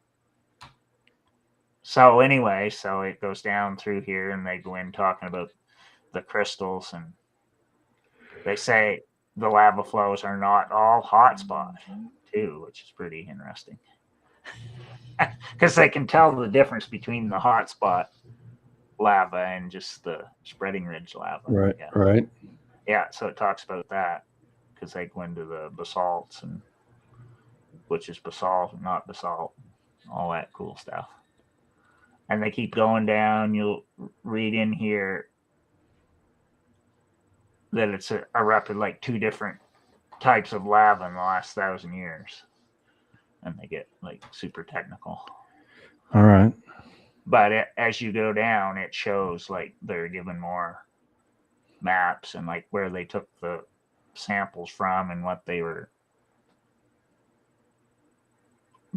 So anyway, so it goes down through here, and they go in talking about the crystals, and they say the lava flows are not all hotspot too, which is pretty interesting. Because they can tell the difference between the hotspot lava and just the spreading ridge lava. Right, right. Yeah, so it talks about that because they go into the basalts, and which is basalt and not basalt, all that cool stuff. And they keep going down. You'll read in here that it's erupted like 2 different types of lava in the last 1,000 years. And they get like super technical. All right. But as you go down, it shows like they're given more maps and like where they took the samples from and what they were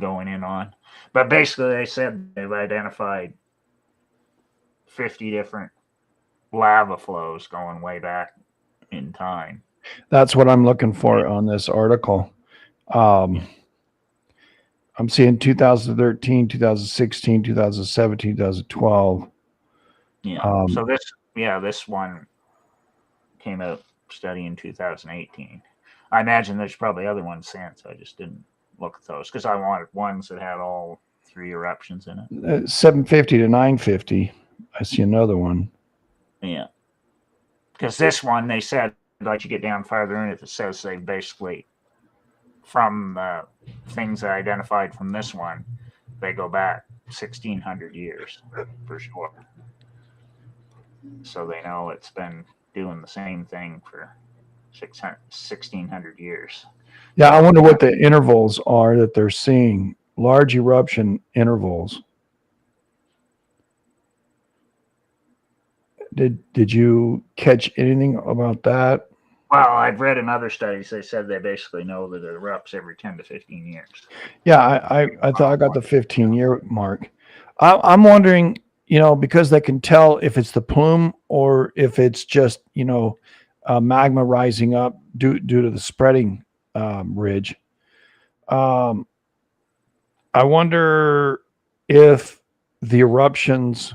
going in on. But basically, they said they've identified 50 different lava flows going way back in time. That's what I'm looking for on this article. I'm seeing 2013, 2016, 2017, 2012. Yeah. So this one came out study in 2018. I imagine there's probably other ones since. I just didn't look at those because I wanted ones that had all 3 eruptions in it. 750 to 950. I see another one. Yeah. Because this one, they said, like you get down farther in it says they basically, from the things I identified from this one, they go back 1,600 years for sure. So they know it's been doing the same thing for 1,600 years. Yeah, I wonder what the intervals are that they're seeing. Large eruption intervals. Did you catch anything about that? Well, I've read in other studies they said they basically know that it erupts every 10 to 15 years. Yeah, I thought I got the 15-year mark. I'm wondering, because they can tell if it's the plume or if it's just, magma rising up due to the spreading ridge. I wonder if the eruptions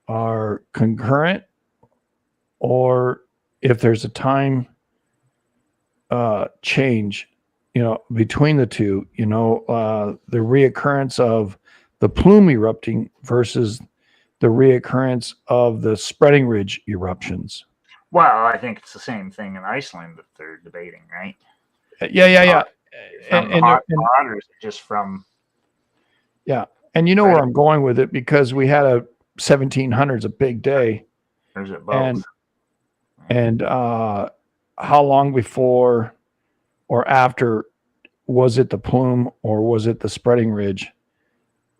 are concurrent or if there's a time change, between the two, the reoccurrence of the plume erupting versus the reoccurrence of the spreading ridge eruptions. Well, I think it's the same thing in Iceland that they're debating, right? Yeah. From the hot spot, or is it just from? Yeah, and you know where I'm going with it because we had a 1700s, a big day. Or is it both? And how long before or after was it the plume or was it the spreading ridge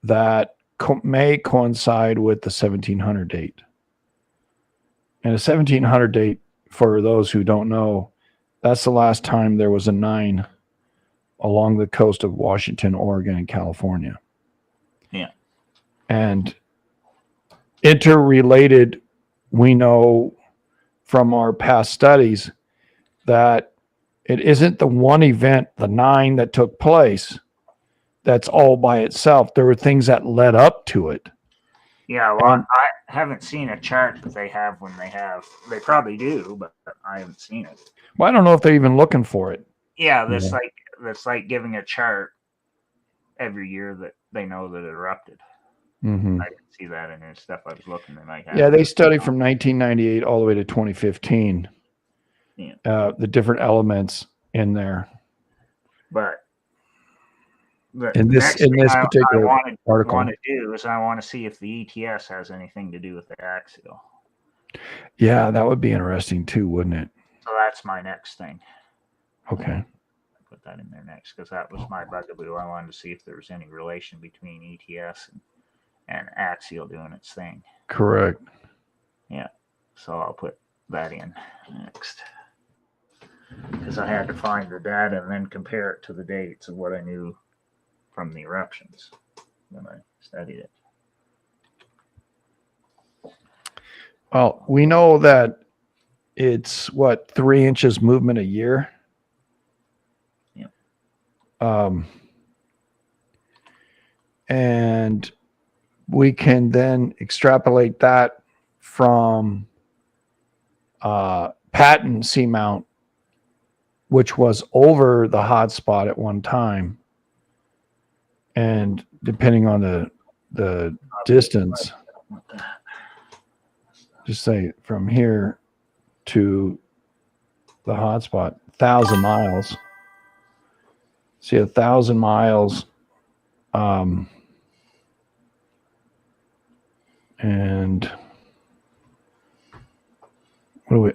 that may coincide with the 1700 date? And a 1700 date, for those who don't know, that's the last time there was a 9 along the coast of Washington, Oregon, and California. Yeah. And interrelated, we know from our past studies that it isn't the one event, the 9 that took place, that's all by itself. There were things that led up to it. Yeah, well, I haven't seen a chart that they have when they have. They probably do, but I haven't seen it. Well, I don't know if they're even looking for it. Yeah, that's like giving a chart every year that they know that it erupted. Mm-hmm. I didn't see that in their stuff I was looking. Yeah, they study from 1998 all the way to 2015. Yeah. The different elements in there. But in this particular article, want to do is I want to see if the ETS has anything to do with the axial. Yeah, that would be interesting too, wouldn't it? So that's my next thing. Okay. I'll put that in there next because that was my bugaboo. I wanted to see if there was any relation between ETS and axial doing its thing. Correct. Yeah. So I'll put that in next. Because I had to find the data and then compare it to the dates of what I knew from the eruptions when I studied it. Well, we know that it's 3 inches movement a year. Yeah. And we can then extrapolate that from Patton Seamount, which was over the hot spot at one time. And depending on the distance, just say from here to the hot spot, 1,000 miles. See, 1,000 miles. And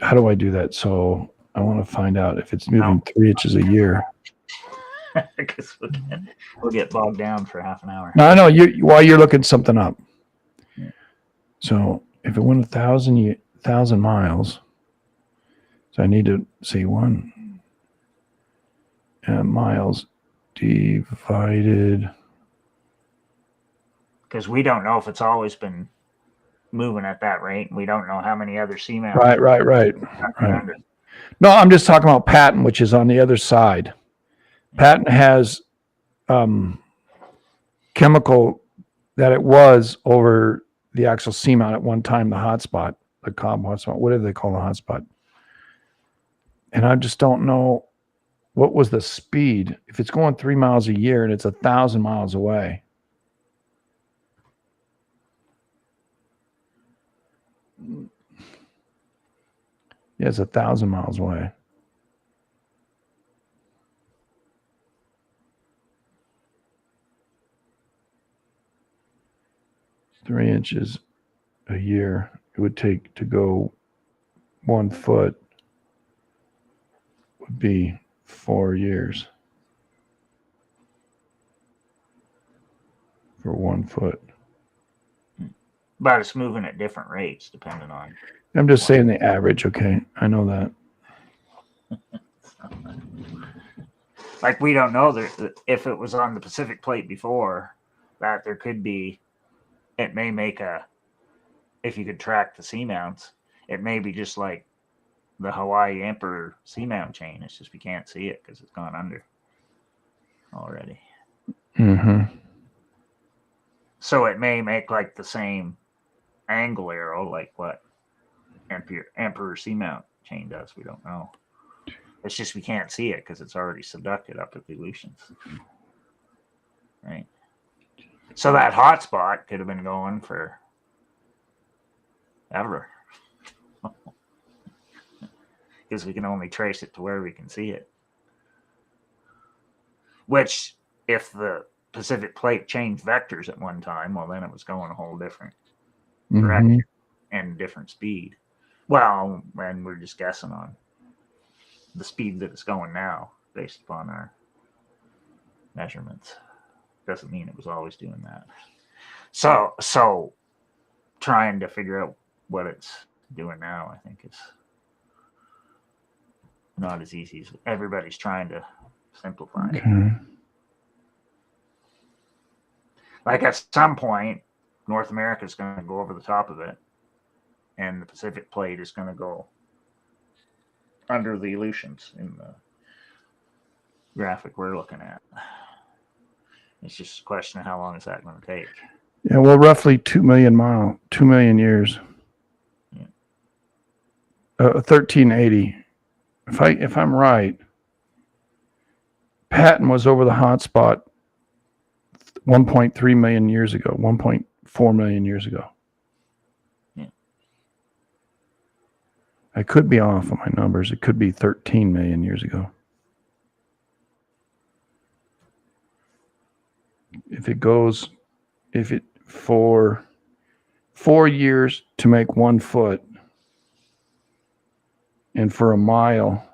how do I do that? So I want to find out if it's moving 3 inches a year. Because we'll get bogged down for half an hour. No, I know while you're looking something up. Yeah. So if it went 1,000 miles, so I need to say 1 miles divided. Because we don't know if it's always been moving at that rate. We don't know how many other seamounts. Right. No, I'm just talking about Patton, which is on the other side. Patton has chemical that it was over the Axial Seamount at one time, the hotspot, the Cobb hotspot. What do they call the hotspot? And I just don't know what was the speed. If it's going 3 miles a year and it's 1,000 miles away. Yeah, it's 1,000 miles away. Three inches a year it would take to go 1 foot would be 4 years for 1 foot. But it's moving at different rates depending on. I'm just saying the average. Okay, I know that. Like we don't know that if it was on the Pacific Plate before, that there could be. It may make if you could track the seamounts, it may be just like the Hawaii Emperor seamount chain. It's just we can't see it because it's gone under already. Mm-hmm. So it may make like the same angle arrow like what Emperor seamount chain does. We don't know. It's just we can't see it because it's already subducted up at the Aleutians. Right. So that hot spot could have been going for ever. Because we can only trace it to where we can see it. Which, if the Pacific Plate changed vectors at one time, well, then it was going a whole different direction and different speed. Well, and we're just guessing on the speed that it's going now based upon our measurements. Doesn't mean it was always doing that. So trying to figure out what it's doing now, I think, is not as easy as everybody's trying to simplify it. Like at some point, North America is going to go over the top of it, and the Pacific Plate is going to go under the Aleutians in the graphic we're looking at. It's just a question of how long is that going to take. Yeah, well, roughly 2 million years. Yeah. 1380. If I'm right, Patton was over the hot spot 1.3 million years ago, 1.4 million years ago. Yeah. I could be off on my numbers. It could be 13 million years ago. If it for 4 years to make 1 foot, and for a mile,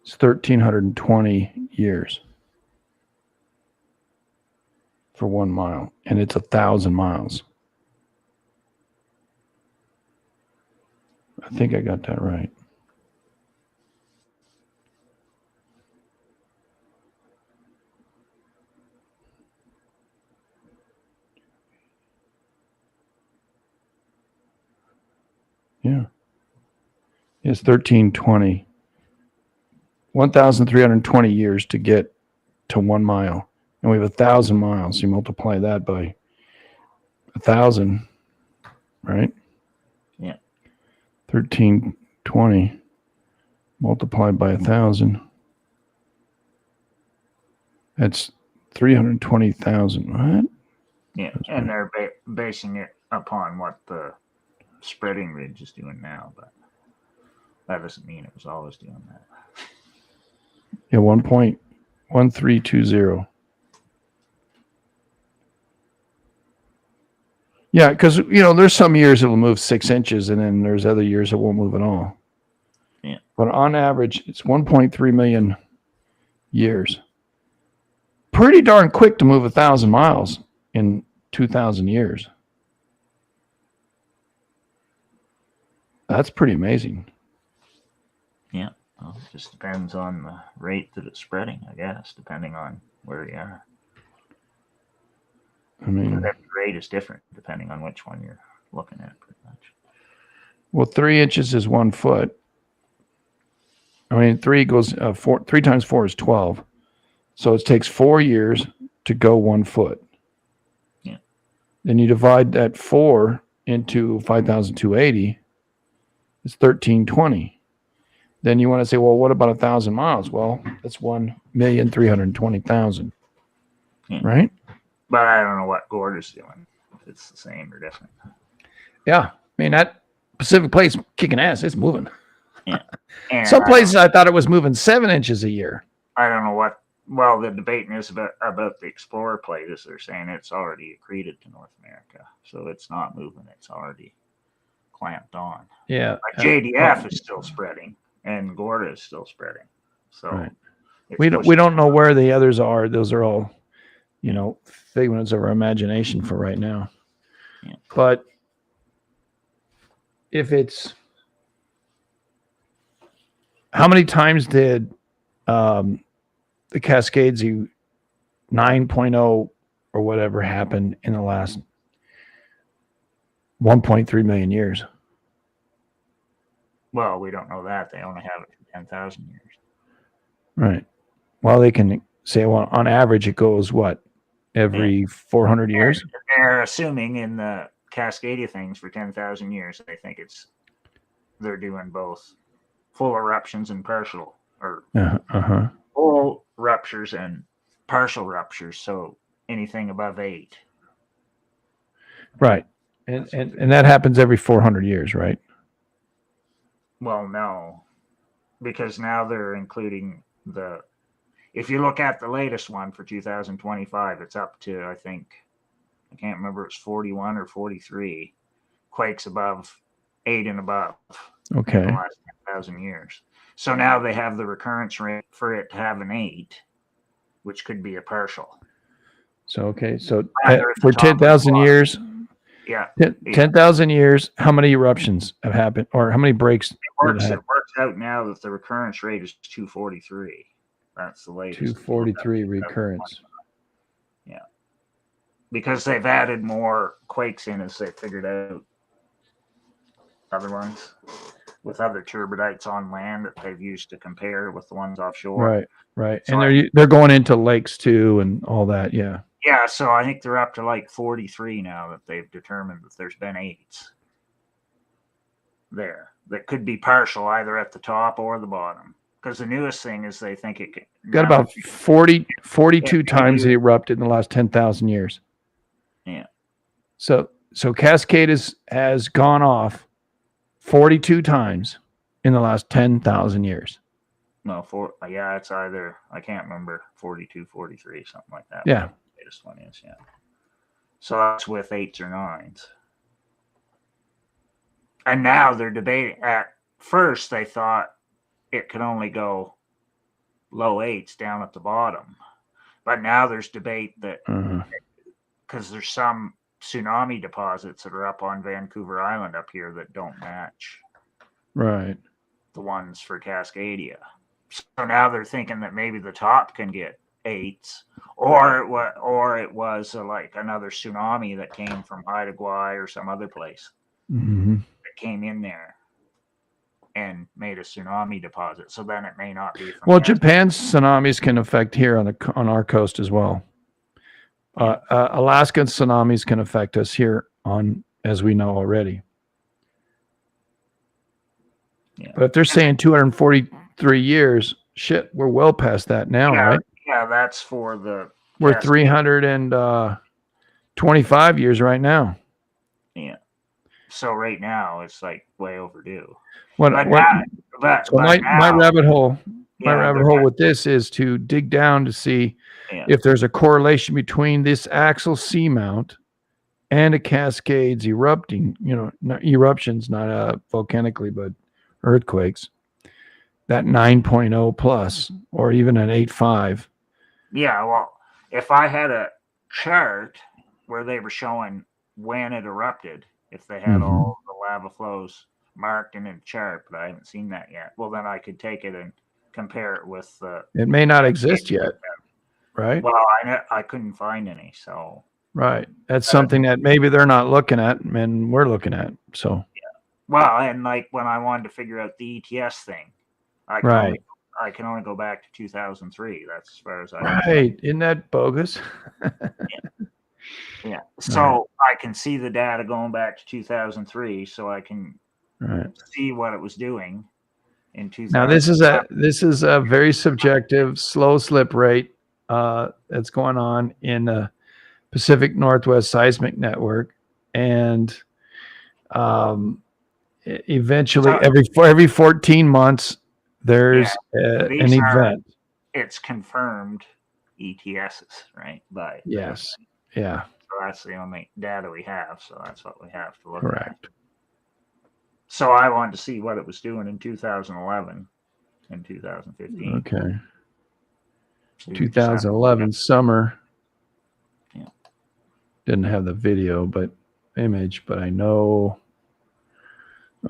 it's 1,320 years for 1 mile, and it's 1,000 miles. I think I got that right. Yeah. It's 1,320. 1,320 years to get to 1 mile. And we have 1,000 miles. You multiply that by 1,000, right? Yeah. 1,320 multiplied by 1,000. That's 320,000. What? Yeah, That's and right. they're basing it upon what the spreading ridge is doing now, but that doesn't mean it was always doing that. Yeah, 1.1320. Yeah, because there's some years it will move 6 inches, and then there's other years it won't move at all. Yeah. But on average, it's 1.3 million years. Pretty darn quick to move 1,000 miles in 2,000 years. That's pretty amazing. Yeah, well, it just depends on the rate that it's spreading, I guess, depending on where you are. I mean, every rate is different depending on which one you're looking at, pretty much. Well, 3 inches is 1 foot. I mean, 3 times 4 is 12. So it takes 4 years to go 1 foot. Yeah. Then you divide that 4 into 5,280. It's 1,320. Then you want to say, well, what about 1,000 miles? Well, that's 1,320,000. Yeah. Right? But I don't know what Gord is doing, if it's the same or different. Yeah. I mean, that Pacific Plate's kicking ass. It's moving. Yeah. And some places I thought it was moving 7 inches a year. I don't know what. Well, the debate is about the Explorer Plate is they're saying it's already accreted to North America. So it's not moving. It's already clamped on. Yeah. Like JDF is still spreading and Gorda is still spreading. So right. We don't know where the others are. Those are all figments of our imagination for right now. Yeah. But if it's, how many times did the Cascades 9.0 or whatever happen in the last 1.3 million years? Well, we don't know that. They only have it for 10,000 years. Right. Well, they can say, well, on average, it goes what? Every 400 years? They're assuming in the Cascadia things for 10,000 years, they think they're doing both full eruptions and partial, or full ruptures and partial ruptures. So anything above 8. Right. And that happens every 400 years, right? Well, no, because now they're including if you look at the latest one for 2025, it's up to, I can't remember, it's 41 or 43 quakes above 8 and above. Okay. In the last 10,000 years. So now they have the recurrence rate for it to have an 8, which could be a partial. So for 10,000 years, 10,000 years, how many eruptions have happened, or how many breaks? It works out now that the recurrence rate is 243. That's the latest. 243 recurrence. Yeah. Because they've added more quakes in as they figured out other ones with other turbidites on land that they've used to compare with the ones offshore. Right. So and they're going into lakes too and all that. Yeah. Yeah. So I think they're up to like 43 now that they've determined that there's been 8s there that could be partial either at the top or the bottom. Because the newest thing is they think it got about 42 times it erupted in the last 10,000 years. Yeah. So Cascade has gone off 42 times in the last 10,000 years. No, it's either, I can't remember, 42, 43, something like that. Yeah. The latest one is, yeah. So that's with 8s or 9s. And now they're debating. At first, they thought it could only go low 8s down at the bottom. But now there's debate that, because there's some tsunami deposits that are up on Vancouver Island up here that don't match the ones for Cascadia. So now they're thinking that maybe the top can get 8s, or it was like another tsunami that came from Haida Gwaii or some other place that came in there and made a tsunami deposit. So then it may not be from Cascadia. Japan's tsunamis can affect here on our coast as well. Alaskan tsunamis can affect us here as we know already. Yeah. But if they're saying 243 years, shit, we're well past that now, right? Yeah, that's for we're 325 years right now. Yeah. So right now it's like way overdue. My rabbit hole with this is to dig down to see if there's a correlation between this axial seamount and a Cascades erupting, not eruptions, not volcanically, but earthquakes, that 9.0 plus, or even an 8.5. Yeah, well, if I had a chart where they were showing when it erupted, if they had all the lava flows marked in a chart, but I haven't seen that yet, well, then I could take it and compare it with it may not exist yet, right? Well, I couldn't find any, so. Right. That's something that maybe they're not looking at and we're looking at, so. Yeah. Well, and like when I wanted to figure out the ETS thing, I can only go back to 2003. That's as far as I know. Right. Isn't that bogus? Yeah. So I can see the data going back to 2003, so I can see what it was doing in 2000. Now this is a very subjective slow slip rate that's going on in the Pacific Northwest Seismic Network, and eventually every 14 months there's an event. It's confirmed ETSs, right? Yes. Yeah. So that's the only data we have. So that's what we have to look at. Correct. So I wanted to see what it was doing in 2011 and 2015. Okay. 2011 summer. didn't have the video, but image, but I know.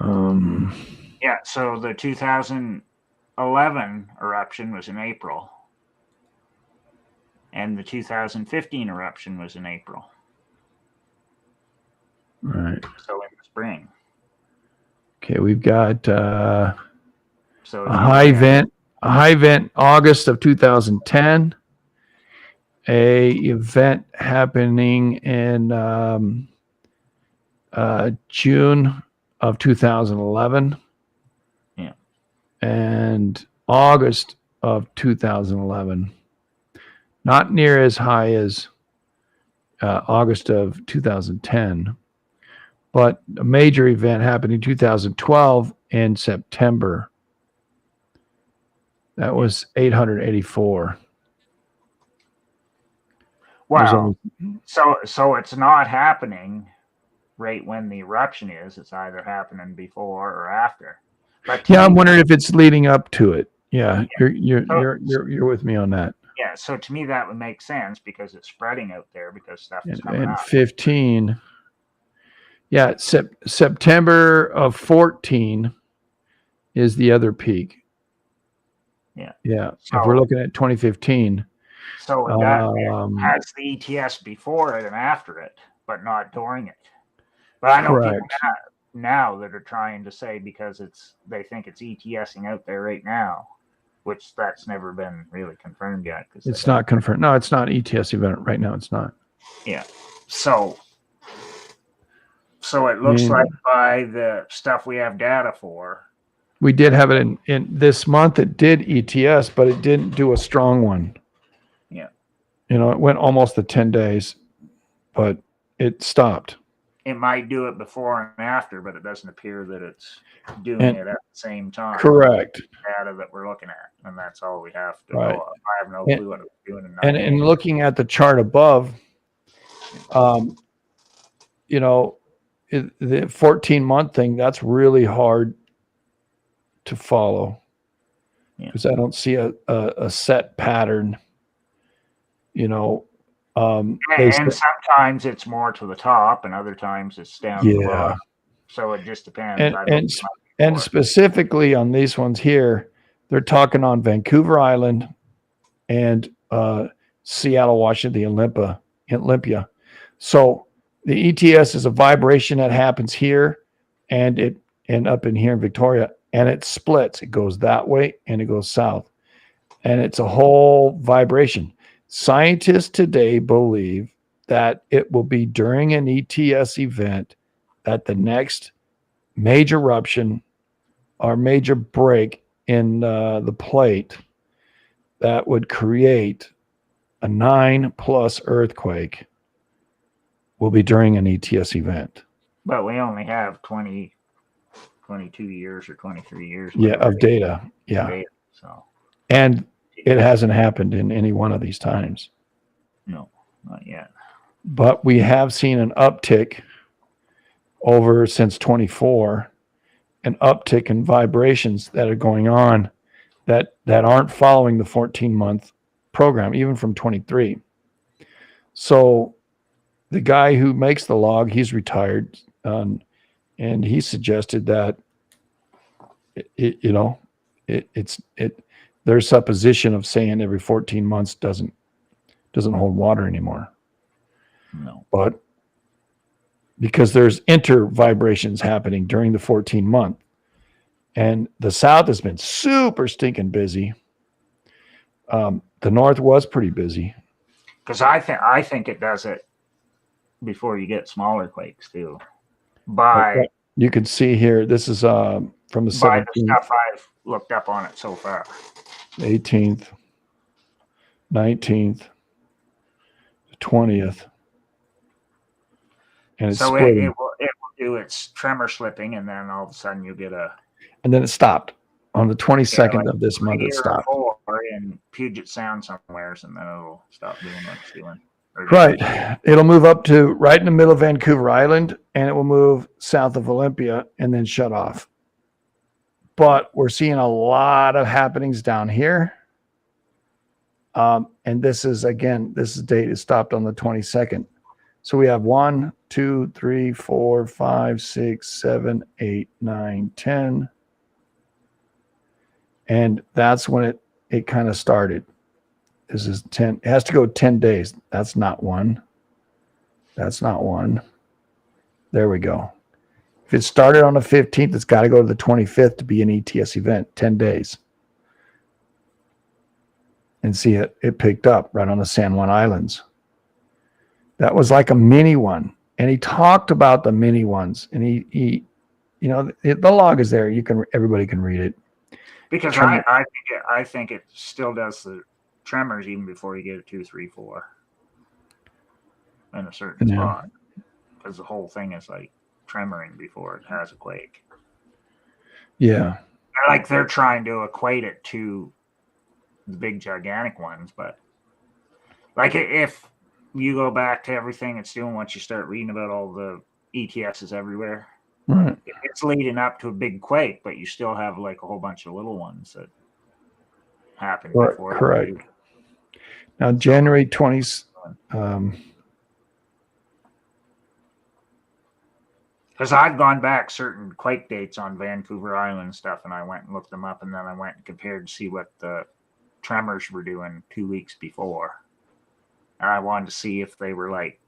Yeah, so the 2011 eruption was in April, and the 2015 eruption was in April. Right. So in the spring. Okay, we've got So a high event August of 2010. A event happening in June of 2011. Yeah. And August of 2011. Not near as high as August of 2010, but a major event happened in 2012 in September. That was 884. Wow. So it's not happening right when the eruption is. It's either happening before or after. But yeah, I'm wondering if it's leading up to it. Yeah, you're with me on that. Yeah, so to me that would make sense because it's spreading out there because stuff is coming and up. 15. Yeah, September of 14 is the other peak. Yeah. Yeah. So, if we're looking at 2015. So that has the ETS before it and after it, but not during it. But I know people now that are trying to say because they think it's ETSing out there right now, which that's never been really confirmed yet. It's not confirmed. No, it's not ETS event right now. It's not. Yeah. So it looks like by the stuff we have data for. We did have it in this month. It did ETS, but it didn't do a strong one. Yeah. It went almost the 10 days, but it stopped. It might do it before and after, but it doesn't appear that it's doing it at the same time. Correct. Data that we're looking at, and that's all we have to go off. I have no clue what it's doing. And looking at the chart above, the 14-month thing, that's really hard to follow because I don't see a set pattern. And sometimes it's more to the top, and other times it's down below. So it just depends. And specifically on these ones here, they're talking on Vancouver Island and Seattle, Washington, Olympia. So the ETS is a vibration that happens here and up in here in Victoria, and it splits. It goes that way and it goes south. And it's a whole vibration. Scientists today believe that it will be during an ETS event that the next major eruption or major break in the plate that would create a 9+ earthquake will be during an ETS event. But we only have 22 years or 23 years. Of data. Yeah. So. And it hasn't happened in any one of these times. No, not yet. But we have seen an uptick over since 24, an uptick in vibrations that are going on that aren't following the 14-month program, even from 23. So the guy who makes the log, he's retired, and he suggested that their supposition of saying every 14 months doesn't hold water anymore. No. But because there's inter vibrations happening during the 14-month, and the South has been super stinking busy. The North was pretty busy. Because I think it does it before you get smaller quakes too. You can see here, this is from the 17th. By the stuff I've looked up on it so far. 18th, 19th, 20th. And it's so splitting. it will do its tremor slipping, and then all of a sudden you get and then it stopped on the 22nd of this month. It stopped. In Puget Sound somewheres, and then it'll stop doing what it's doing. Right. It'll move up to right in the middle of Vancouver Island, and it will move south of Olympia and then shut off. But we're seeing a lot of happenings down here. And this date is stopped on the 22nd. So we have 1, 2, 3, 4, 5, 6, 7, 8, 9, 10. And that's when it kind of started. This is 10. It has to go 10 days. That's not one. That's not one. There we go. If it started on the 15th, it's got to go to the 25th to be an ETS event, 10 days. And see, it picked up right on the San Juan Islands. That was like a mini one. And he talked about the mini ones. And he the log is there. Everybody can read it. Because I think it still does the tremors even before you get a 2, 3, 4 in a certain spot. Because the whole thing is like tremoring before it has a quake. Yeah. Like they're trying to equate it to the big gigantic ones, but like if you go back to everything it's doing once you start reading about all the ETSs everywhere, right. It's leading up to a big quake, but you still have like a whole bunch of little ones that happen before. Correct. Now January 20th. Because I've gone back certain quake dates on Vancouver Island stuff, and I went and looked them up, and then I went and compared to see what the tremors were doing 2 weeks before. And I wanted to see if they were like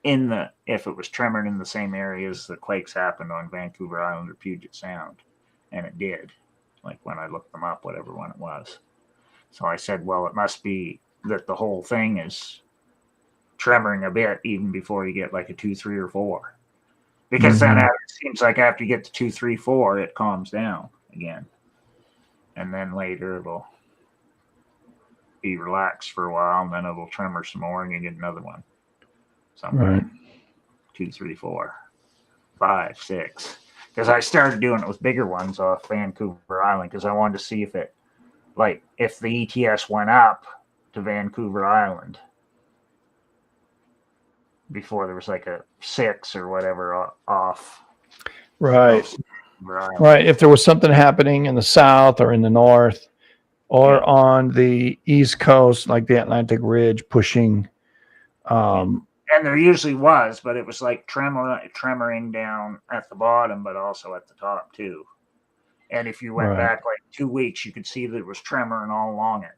if it was tremoring in the same areas the quakes happened on Vancouver Island or Puget Sound. And it did, like when I looked them up, whatever one it was. So I said, well, it must be that the whole thing is tremoring a bit even before you get like a 2, 3, or 4. Because then it seems like after you get to 2, 3, 4, it calms down again. And then later it'll be relaxed for a while, and then it'll tremor some more, and you get another one. Somewhere. Right. 2, 3, 4, 5, 6. Because I started doing it with bigger ones off Vancouver Island because I wanted to see if the ETS went up to Vancouver Island before there was like a 6 or whatever off. Right. Right. If there was something happening in the south or in the north or on the east coast, like the Atlantic Ridge pushing. And there usually was, but it was like tremoring down at the bottom, but also at the top too. And if you went back like 2 weeks, you could see that it was tremoring all along it,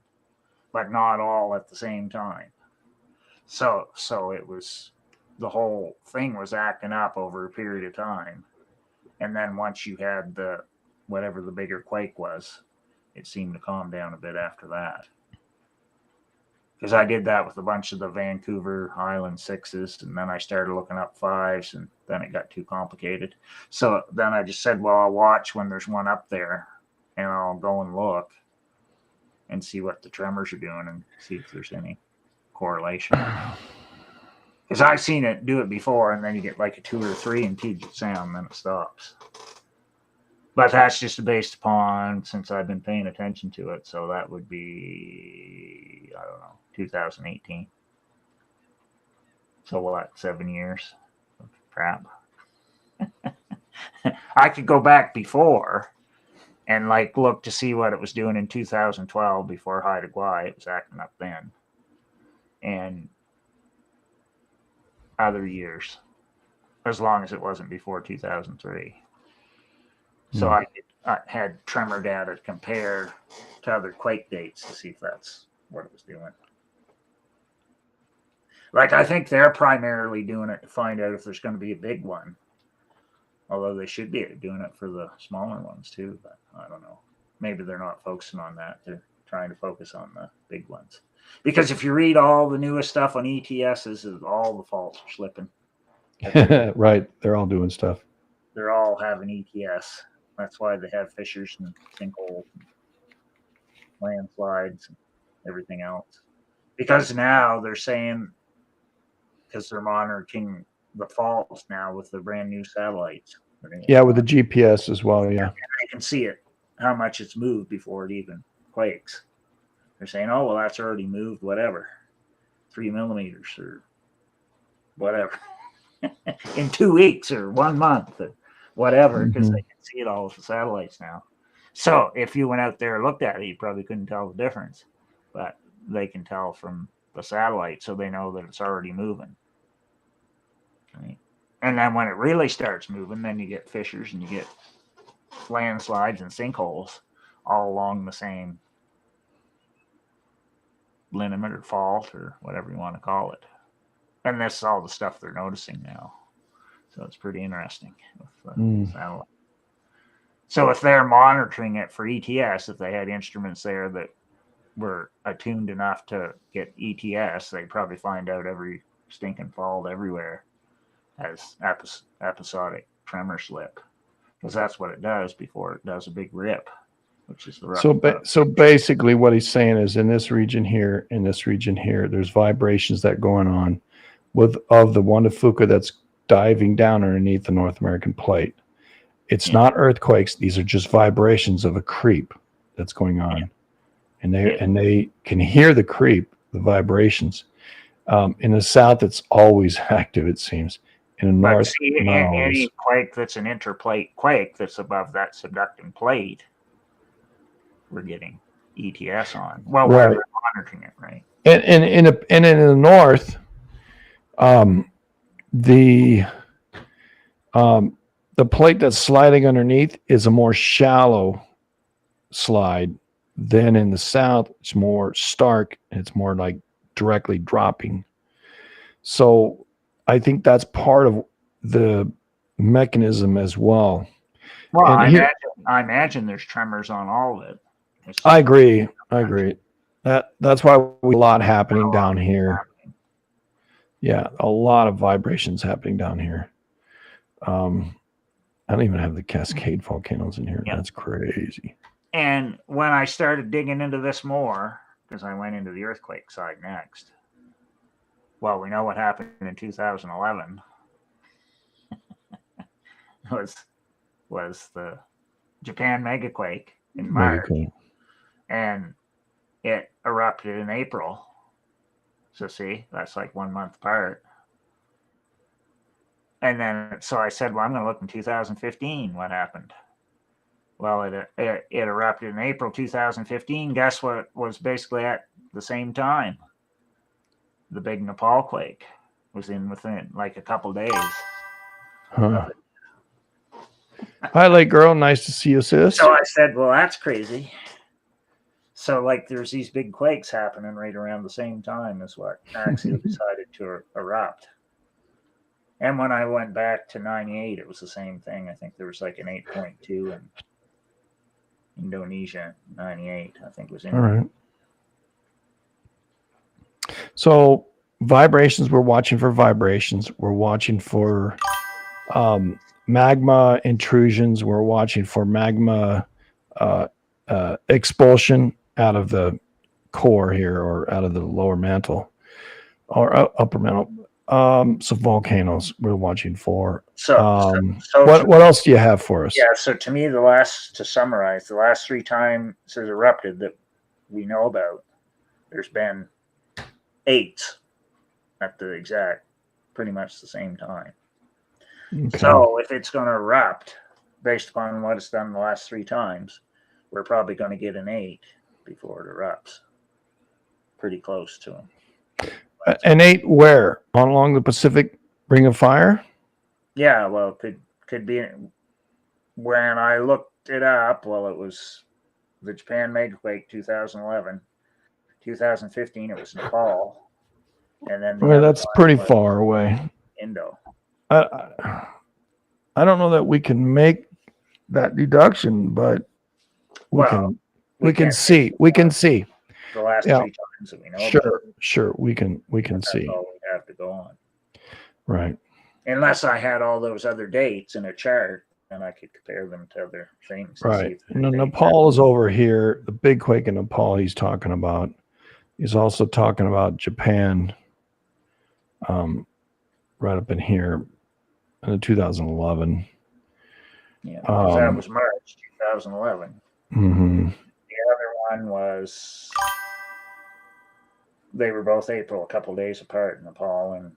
but not all at the same time. So it was, the whole thing was acting up over a period of time. And then once you had whatever the bigger quake was, it seemed to calm down a bit after that. Because I did that with a bunch of the Vancouver Island 6s, and then I started looking up 5s, and then it got too complicated. So then I just said, well, I'll watch when there's one up there, and I'll go and look and see what the tremors are doing and see if there's any correlation. Because I've seen it do it before, and then you get like a 2 or 3 in Puget Sound, and then it stops. But that's just based upon since I've been paying attention to it. So that would be, I don't know, 2018. So what, 7 years of crap? I could go back before and like look to see what it was doing in 2012 before Haida Gwaii. It was acting up then. And other years, as long as it wasn't before 2003. So I had tremor data to compare to other quake dates to see if that's what it was doing. Like, I think they're primarily doing it to find out if there's going to be a big one. Although they should be doing it for the smaller ones too, but I don't know. Maybe they're not focusing on that. They're trying to focus on the big ones. Because if you read all the newest stuff on ETSs, all the faults are slipping. Right. They're all doing stuff. They're all having ETS. That's why they have fissures and sinkholes and landslides and everything else. Because now they're saying, because they're monitoring the faults now with the brand new satellites. Yeah, with the GPS as well, yeah. And they can see it, how much it's moved before it even quakes. They're saying, oh, well, that's already moved, whatever, 3 millimeters or whatever, in 2 weeks or 1 month or whatever, because they can see it all with the satellites now. So if you went out there and looked at it, you probably couldn't tell the difference. But they can tell from the satellite, so they know that it's already moving. And then when it really starts moving, then you get fissures and you get landslides and sinkholes all along the same lineament or fault or whatever you want to call it. And this is all the stuff they're noticing now. So it's pretty interesting with the satellite. So if they're monitoring it for ETS, if they had instruments there that were attuned enough to get ETS, they'd probably find out every stinking fault everywhere has episodic tremor slip, because that's what it does before it does a big rip, which is the so basically what he's saying is in this region here, there's vibrations that going on of the Wanda Fuca that's diving down underneath the North American plate. It's not earthquakes. These are just vibrations of a creep that's going on. And they can hear the creep, the vibrations. In the south, it's always active, it seems. In the north, any quake that's an interplate quake that's above that subducting plate, we're getting ETS on. Well, we're monitoring it, right? And in the north, the plate that's sliding underneath is a more shallow slide. Then in the south, it's more stark. It's more like directly dropping. So I think that's part of the mechanism as well. Well, I imagine there's tremors on all of it. I agree. That's why we a lot happening down here. Yeah, a lot of vibrations happening down here. I don't even have the Cascade volcanoes in here. Yep. That's crazy. And when I started digging into this more, because I went into the earthquake side next, well, we know what happened in 2011 was the Japan megaquake in March, and it erupted in April. So see, that's like 1 month apart. And then, so I said, well, I'm going to look in 2015. What happened? Well, it erupted in April 2015. Guess what was basically at the same time? The big Nepal quake was within like a couple days. Huh. Hi, late girl. Nice to see you, sis. So I said, well, that's crazy. So like there's these big quakes happening right around the same time as what Axial decided to erupt. And when I went back to 98, it was the same thing. I think there was like an 8.2 in Indonesia, 98, I think was in. All right. So vibrations, we're watching for vibrations. We're watching for magma intrusions. We're watching for magma expulsion out of the core here or out of the lower mantle or upper mantle. So volcanoes we're watching for. So what else do you have for us? Yeah, so to me, to summarize, the last 3 times it's erupted that we know about, there's been 8 at the exact, pretty much the same time. Okay. So if it's going to erupt, based upon what it's done the last 3 times, we're probably going to get an 8 before it erupts. Pretty close to them. An 8 where? Along the Pacific Ring of Fire? Yeah, well, it could be. When I looked it up, well, it was the Japan megaquake 2011. 2015, it was Nepal. And then that's pretty far away. Indo. I don't know that we can make that deduction, but we can see. We can see. The last 3 times that we know. Sure, we can see. That's all we have to go on. Right. Unless I had all those other dates in a chart, and I could compare them to other things. Right. Nepal is over here. The big quake in Nepal he's talking about. He's also talking about Japan, right up in here in 2011. Yeah, that was March 2011. Mm-hmm. The other one was, they were both April, a couple days apart, Nepal and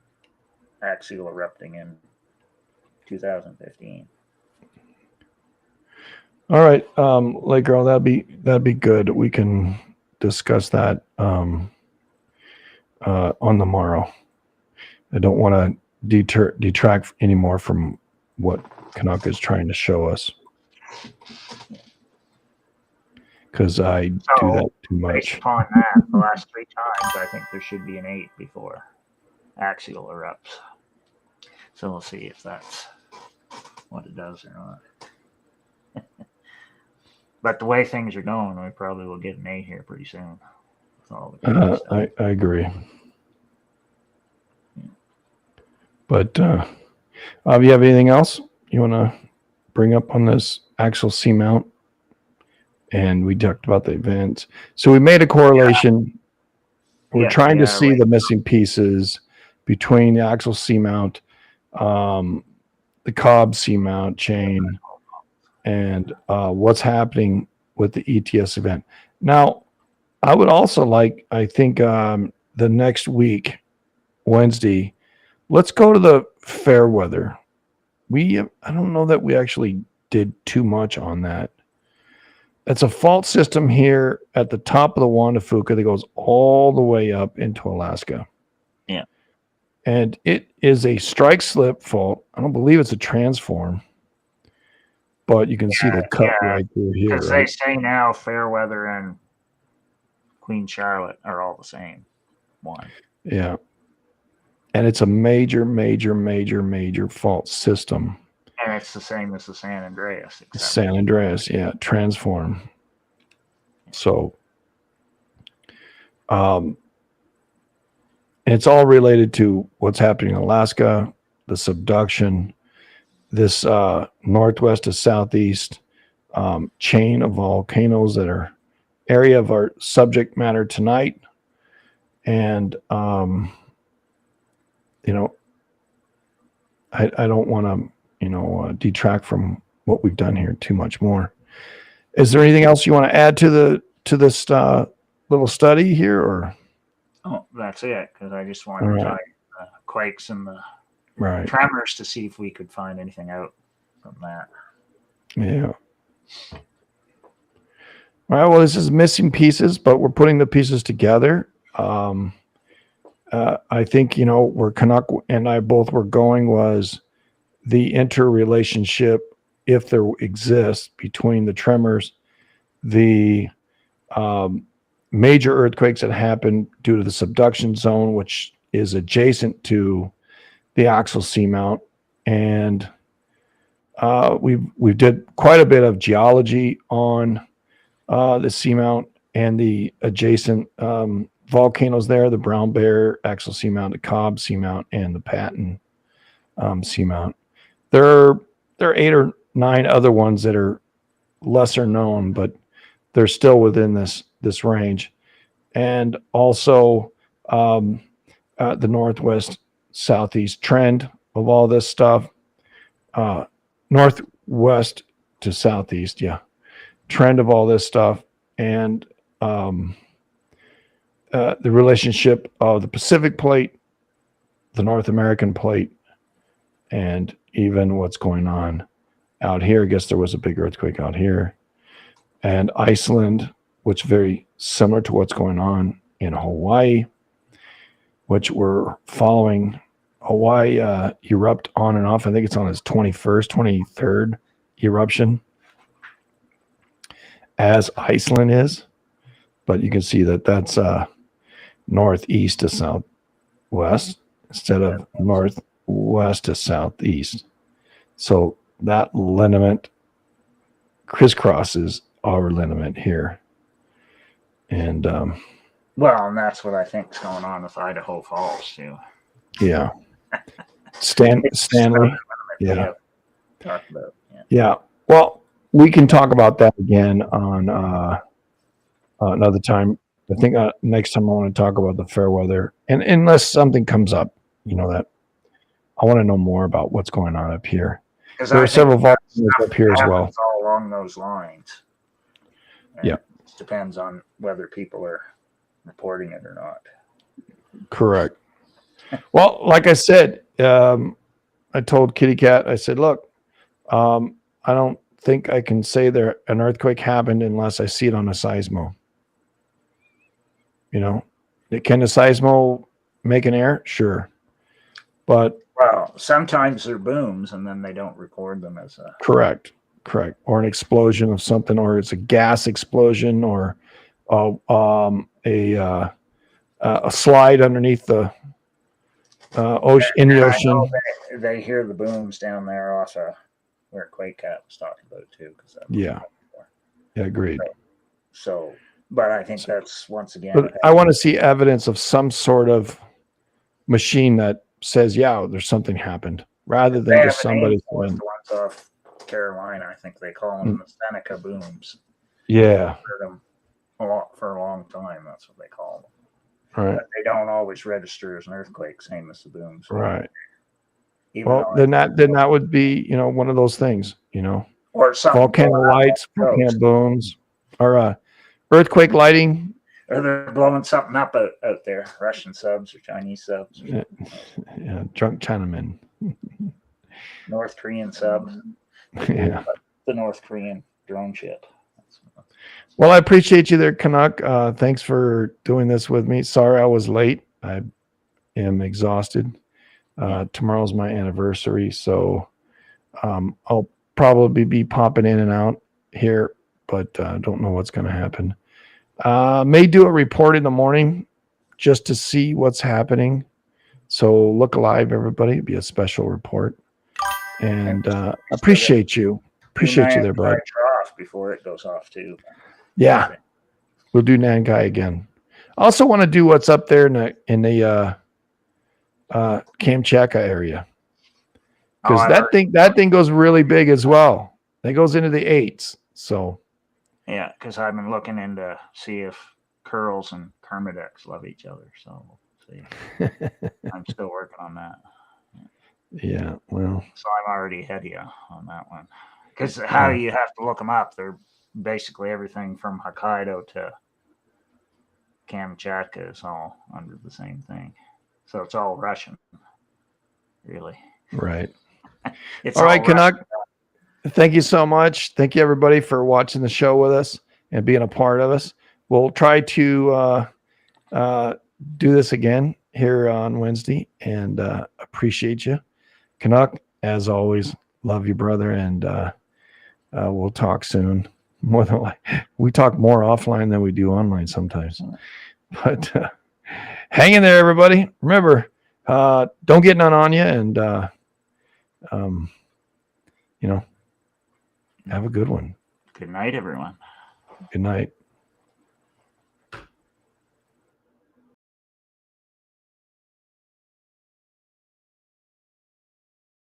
Axial erupting in 2015. All right, Lake Girl, that'd be good. We can discuss that on the morrow. I don't want to detract anymore from what Canuck is trying to show us. Because I do that too much. Based upon that, the last 3 times, I think there should be an 8 before axial erupts. So we'll see if that's what it does or not. But the way things are going, we probably will get an 8 here pretty soon. I agree. But you have anything else you want to bring up on this axial seamount? And we talked about the events. So we made a correlation. We're trying to see the missing pieces between the axial seamount, the Cobb seamount chain, and what's happening with the ETS event. Now, I would also like, I think the next week, Wednesday, let's go to the fair weather. I don't know that we actually did too much on that. It's a fault system here at the top of the Juan de Fuca that goes all the way up into Alaska. Yeah. And it is a strike slip fault. I don't believe it's a transform, but you can see the cut right through here. Because they say now Fairweather and Queen Charlotte are all the same one. Yeah. And it's a major fault system. And it's the same as the San Andreas. San Andreas, yeah, transform. So, it's all related to what's happening in Alaska, the subduction, this northwest to southeast chain of volcanoes that are area of our subject matter tonight. And, I don't want to, detract from what we've done here too much more. Is there anything else you want to add to this little study here, or? Oh, that's it. Because I just wanted to try the quakes and the tremors to see if we could find anything out from that. Yeah. All right. Well, this is missing pieces, but we're putting the pieces together. I think where Canuck and I both were going was the interrelationship, if there exists, between the tremors, the major earthquakes that happen due to the subduction zone, which is adjacent to the axial seamount, and we did quite a bit of geology on the seamount and the adjacent volcanoes there: the Brown Bear axial seamount, the Cobb seamount, and the Patton seamount. There are 8 or 9 other ones that are lesser known, but they're still within this range. And also the northwest southeast trend of all this stuff, northwest to southeast, trend of all this stuff, and the relationship of the Pacific plate, the North American plate, and even what's going on out here. I guess there was a big earthquake out here. And Iceland, which is very similar to what's going on in Hawaii, which we're following. Hawaii erupt on and off. I think it's on its 21st, 23rd eruption, as Iceland is. But you can see that that's northeast to southwest instead of northwest to southeast. So that liniment crisscrosses our liniment here. And well, and that's what I think is going on with Idaho Falls too. Yeah. Stanley. Yeah. Talked about. Yeah. Well, we can talk about that again on another time. I think next time I want to talk about the fair weather, and unless something comes up, that I want to know more about what's going on up here. There are several volcanoes up here as well. All along those lines. And yeah. It depends on whether people are reporting it or not. Correct. Well, like I said, I told Kitty Cat, I said, look, I don't think I can say there an earthquake happened unless I see it on a seismo. Can a seismo make an error? Sure. But Well, sometimes they're booms, and then they don't record them as a. Correct. Or an explosion of something, or it's a gas explosion, or a slide underneath the ocean in the ocean. They hear the booms down there off where Quake Cat was talking about it too. Yeah, agreed. So, but I think that's once again. But I want to see evidence of some sort of machine that says, "Yeah, there's something happened," rather than just somebody. The ones off Carolina, I think they call them the Seneca booms. Yeah, I've heard them for a long time. That's what they call them. Right. But they don't always register as an earthquake, same as the booms. Right. Well, then that would be, one of those things, or volcano lights, volcano booms, or earthquake lighting. Or they're blowing something up out there, Russian subs or Chinese subs. Yeah, drunk Chinamen. North Korean sub. Yeah. The North Korean drone ship. Well, I appreciate you there, Canuck. Thanks for doing this with me. Sorry I was late. I am exhausted. Tomorrow's my anniversary, so I'll probably be popping in and out here, but don't know what's going to happen. May do a report in the morning just to see what's happening. So look alive, everybody. It'd be a special report. And appreciate you. Appreciate you there, bud. Before it goes off too. Yeah, we'll do Nankai again. I also want to do what's up there in the Kamchatka area, because that thing goes really big as well. That goes into the 8s. So yeah, because I've been looking into see if curls and Kermidex love each other. So we'll see. I'm still working on that. Yeah, well, so I'm already ahead of you on that one. Because how you have to look them up, they're basically everything from Hokkaido to Kamchatka is all under the same thing. So it's all Russian, really. Right. All right, Canuck. Thank you so much. Thank you, everybody, for watching the show with us and being a part of us. We'll try to do this again here on Wednesday, and appreciate you. Canuck, as always, love you, brother, and we'll talk soon. More than we talk more offline than we do online sometimes. But hang in there, everybody. Remember, don't get none on you, and have a good one. Good night, everyone. Good night.